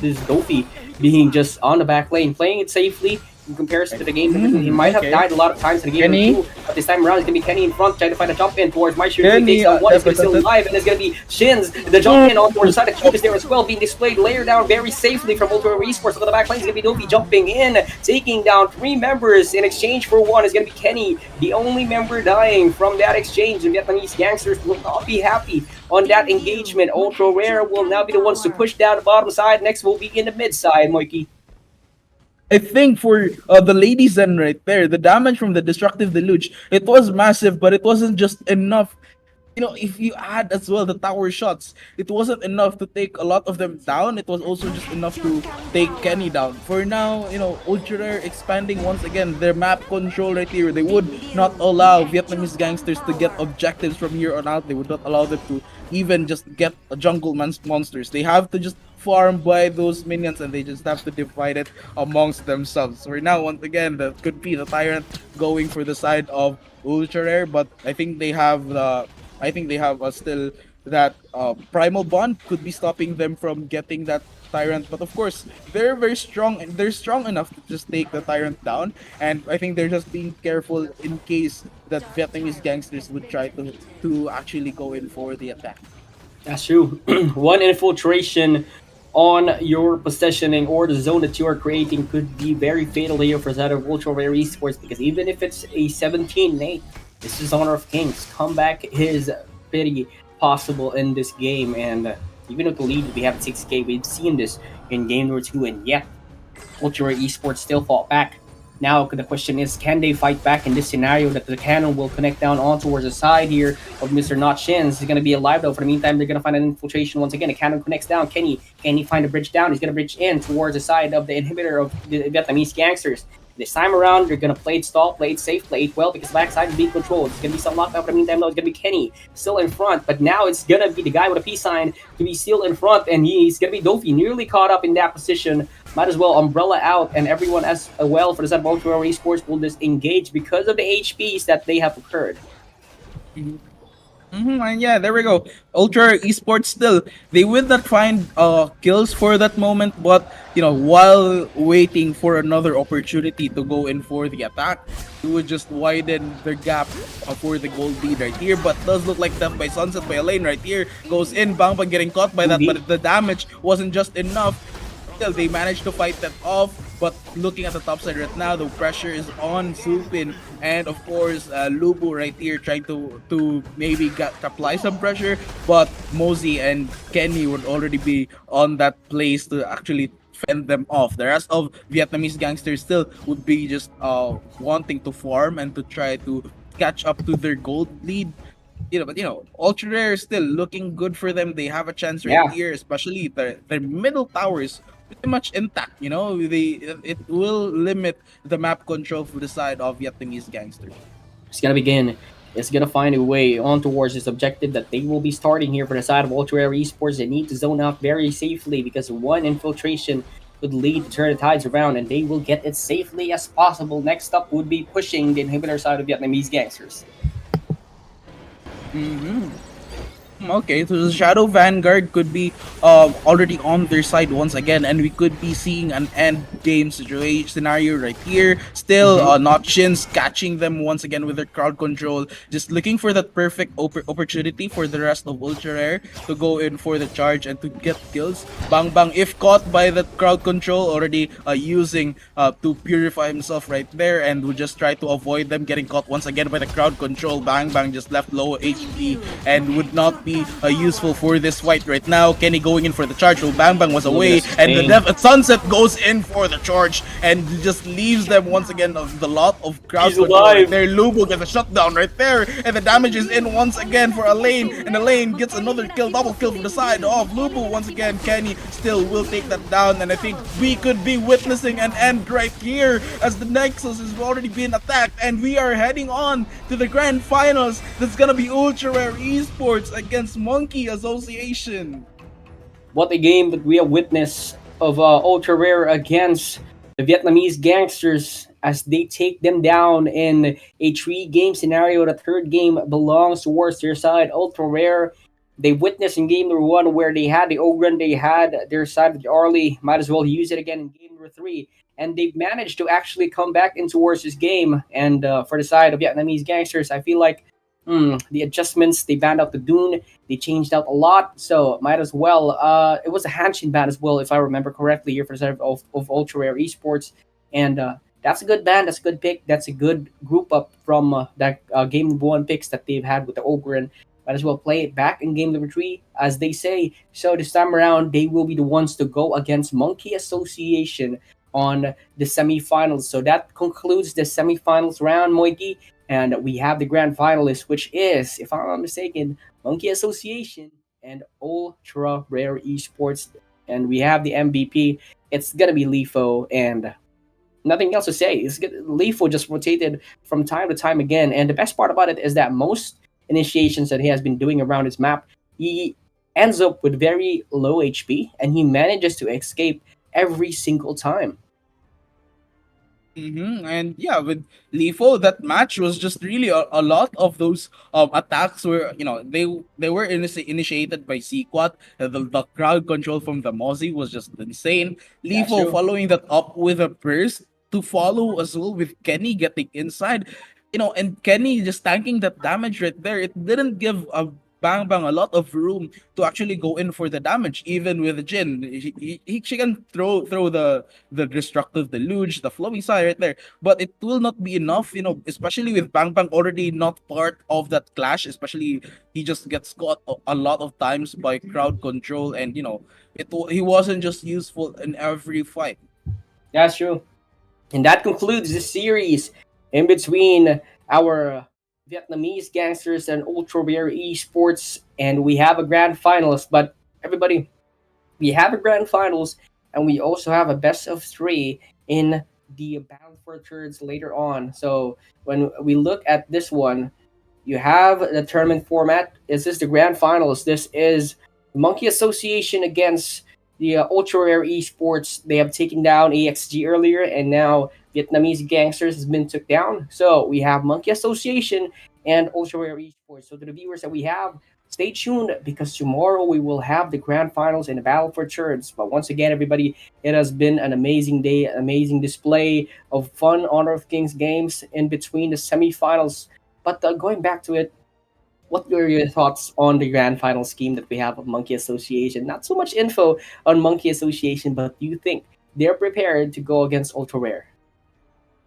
this Dofi being just on the back lane, playing it safely in comparison to the game. He might have died a lot of times in the game Kenny? too, but this time around it's gonna be Kenny in front, trying to find a jump in towards my shoot. Kenny, Takes out one, he's still alive, and it's gonna be Shins. The jump in on towards the side. The cube is there as well, being displayed, layered down very safely from Ultra Rare Esports. Look at the back lane, it's gonna be Dofi jumping in, taking down 3 members in exchange for 1. It's gonna be Kenny, the only member dying from that exchange. The Vietnamese gangsters will not be happy on that engagement. Ultra Rare will now be the ones to push down the bottom side. Next will be in the mid side, Moikey. I think for the ladies end right there, the damage from the destructive deluge, it was massive, but it wasn't just enough. You know, if you add as well the tower shots, it wasn't enough to take a lot of them down. It was also just enough to take Kenny down. For now, you know, Ultra Rare expanding once again their map control right here. They would not allow Vietnamese gangsters to get objectives from here on out. They would not allow them to even just get a jungle monsters. They have to just farm by those minions, and they just have to divide it amongst themselves. So right now, once again, that could be the Tyrant going for the side of Ultra Rare, but I think they have still that primal bond could be stopping them from getting that Tyrant. But of course, they're very strong, and they're strong enough to just take the Tyrant down. And I think they're just being careful in case that Vietnamese gangsters would try to actually go in for the attack. That's true. One infiltration on your positioning or the zone that you are creating could be very fatal here for that of Ultra Rare Esports, because even if it's a 17-8, this is Honor of Kings. Comeback is pretty possible in this game, and even with the lead we have at 6K, we've seen this in game number 2, and yet Ultra Rare Esports still fought back. Now the question is, can they fight back in this scenario that the cannon will connect down on towards the side here of Mr. Not Shins? He's going to be alive though. For the meantime, they're going to find an infiltration once again. The cannon connects down. Can he find a bridge down? He's going to bridge in towards the side of the inhibitor of the Vietnamese gangsters. This time around, they're going to play it stall, play it safe, play it well, because the backside is being controlled. It's going to be some lockdown. For the meantime, though, it's going to be Kenny still in front. But now it's going to be the guy with a peace sign to be still in front. And he's going to be Dofi, nearly caught up in that position. Might as well umbrella out, and everyone as well for the side of Ultra Rare Esports will disengage because of the HPs that they have occurred. And yeah, there we go. Ultra Esports still, they will not find kills for that moment, but you know, while waiting for another opportunity to go in for the attack, it would just widen the gap for the gold lead right here. But does look like Death by Sunset by a lane right here goes in. Bangpa getting caught by that, but the damage wasn't just enough. Still, they managed to fight that off, but looking at the top side right now, the pressure is on Supin, and of course Lubu right here trying to maybe apply some pressure, but Mosey and Kenny would already be on that place to actually fend them off. The rest of Vietnamese gangsters still would be just wanting to farm and to try to catch up to their gold lead. But Ultra Rare is still looking good for them. They have a chance right here, especially their middle tower is pretty much intact. It will limit the map control for the side of Vietnamese gangsters. It's gonna begin. It's gonna find a way on towards this objective that they will be starting here for the side of Ultra Rare Esports. They need to zone out very safely, because one infiltration could lead to turn the tides around, and they will get it safely as possible. Next up would be pushing the inhibitor side of Vietnamese gangsters. Okay, so the Shadow Vanguard could be already on their side once again, and we could be seeing an end game situation scenario right here. Still, Mm-hmm. not Shins catching them once again with their crowd control, just looking for that perfect opportunity for the rest of Ultra Rare to go in for the charge and to get kills. Bang Bang, if caught by that crowd control, already using to purify himself right there, and would just try to avoid them getting caught once again by the crowd control. Bang Bang just left low HP and would not be useful for this fight right now. Kenny going in for the charge, so Bang Bang was Look at the away, and the sustain. Sunset goes in for the charge and just leaves them once again of the lot of crowd He's control right alive. there. Lubo gets a shutdown right there, and the damage is in once again for Elaine, and Elaine gets another kill, double kill from the side of Lubo once again. Kenny still will take that down, and I think we could be witnessing an end right here as the Nexus has already been attacked, and we are heading on to the grand finals. That's gonna be Ultra Rare Esports against Monkey Association. What a game that we have witnessed of Ultra Rare against the Vietnamese gangsters as they take them down in a three-game scenario. The third game belongs towards their side. Ultra Rare, they witnessed in game number one where they had the Ogren, they had their side with the Arlie. Might as well use it again in game number three. And they've managed to actually come back in towards this game. And for the side of Vietnamese gangsters, I feel like the adjustments, they banned out the Dune, they changed out a lot, so might as well. It was a Hanshin ban as well, if I remember correctly, here for the side of Ultra Rare Esports, and that's a good ban. That's a good pick. That's a good group up from that game number one picks that they've had with the Ogre, and might as well play it back in game number three, as they say. So this time around, they will be the ones to go against Monkey Association on the semifinals. So that concludes the semifinals round, Moiki. And we have the grand finalists, which is, if I'm not mistaken, Monkey Association and Ultra Rare Esports. And we have the MVP. It's gonna be Lifo, and nothing else to say. Lifo just rotated from time to time again. And the best part about it is that most initiations that he has been doing around his map, he ends up with very low HP, and he manages to escape every single time. And yeah, with Lifo, that match was just really a lot of those attacks were, they were initiated by Sequat. The crowd control from the Mozzie was just insane. That's Lifo true. following that up with a burst to follow as well with Kenny getting inside, and Kenny just tanking that damage right there. It didn't give a Bang Bang a lot of room to actually go in for the damage, even with Jin. She can throw the destructive deluge, the flowing side right there, but it will not be enough, especially with Bang Bang already not part of that clash. Especially he just gets caught a lot of times by crowd control, and he wasn't just useful in every fight. That's true. And that concludes the series in between our Vietnamese gangsters and Ultra Rare Esports. And we have a grand finals. But everybody, we have a grand finals, and we also have a best of three in the Battle for Thirds later on. So when we look at this one, you have the tournament format. Is this the grand finals? This is Monkey Association against the Ultra Rare Esports. They have taken down AXG earlier, and now Vietnamese Gangsters has been took down. So we have Monkey Association and Ultra Rare Esports. So to the viewers that we have, stay tuned because tomorrow we will have the grand finals and the battle for turns. But once again, everybody, it has been an amazing day, amazing display of fun Honor of Kings games in between the semifinals. But going back to it, what were your thoughts on the grand final scheme that we have of Monkey Association? Not so much info on Monkey Association, but do you think they're prepared to go against Ultra Rare?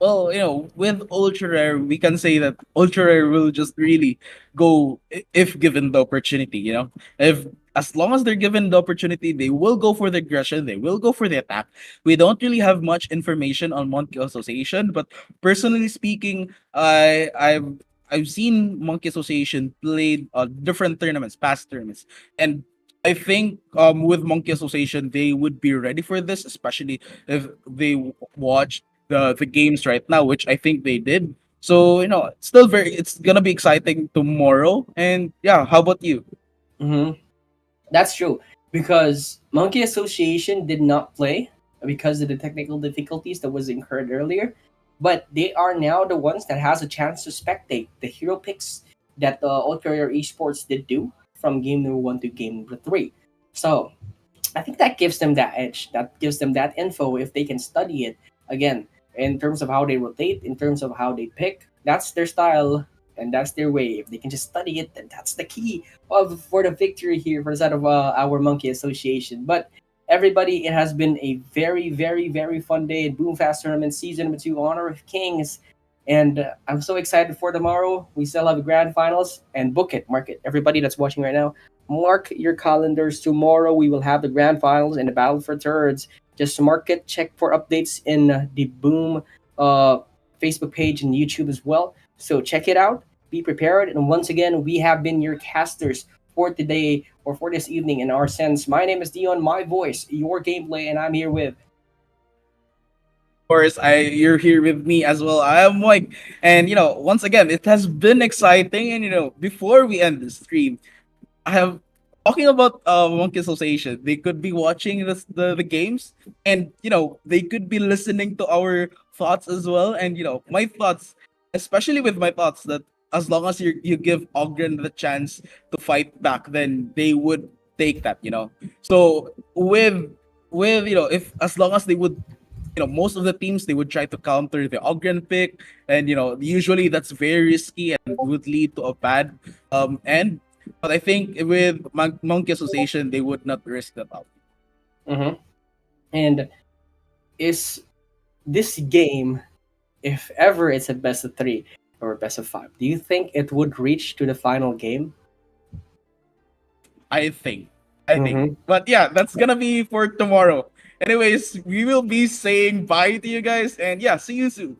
Well, with Ultra Rare, we can say that Ultra Rare will just really go if given the opportunity. If as long as they're given the opportunity, they will go for the aggression. They will go for the attack. We don't really have much information on Monkey Association, but personally speaking, I've seen Monkey Association played different tournaments, past tournaments, and I think with Monkey Association they would be ready for this, especially if they watch the games right now, which I think they did. So it's gonna be exciting tomorrow. And yeah, how about you? Mm-hmm. That's true because Monkey Association did not play because of the technical difficulties that was incurred earlier, but they are now the ones that has a chance to spectate the hero picks that the Ultra Rare Esports did do from game number 1 to game number 3. So I think that gives them that edge. That gives them that info if they can study it. Again, in terms of how they rotate, in terms of how they pick, that's their style and that's their way. If they can just study it, then that's the key for the victory here for the side of our Monkey Association. But everybody, it has been a very, very, very fun day in Boomfast Tournament Season number 2, Honor of Kings. And I'm so excited for tomorrow. We still have the grand finals, and book it, mark it. Everybody that's watching right now, mark your calendars. Tomorrow we will have the grand finals and the battle for thirds. Just mark it, check for updates in the Boom Facebook page and YouTube as well. So check it out, be prepared. And once again, we have been your casters for today or for this evening in our sense. My name is Dion, my voice, your gameplay, and I'm here with Course, you're here with me as well. I am Mike, and once again, it has been exciting. And before we end the stream, I have talking about Monkey Association. They could be watching the games, and they could be listening to our thoughts as well. And my thoughts, especially with my thoughts, that as long as you give Ogren the chance to fight back, then they would take that. So with if as long as they would, most of the teams, they would try to counter the Ogren pick, and usually that's very risky and would lead to a bad end. But I think with Monkey Association, they would not risk that out. Mhm. And is this game, if ever it's a best of 3 or a best of 5, do you think it would reach to the final game? I think. I think. Mhm. But yeah, that's gonna be for tomorrow. Anyways, we will be saying bye to you guys, and yeah, see you soon.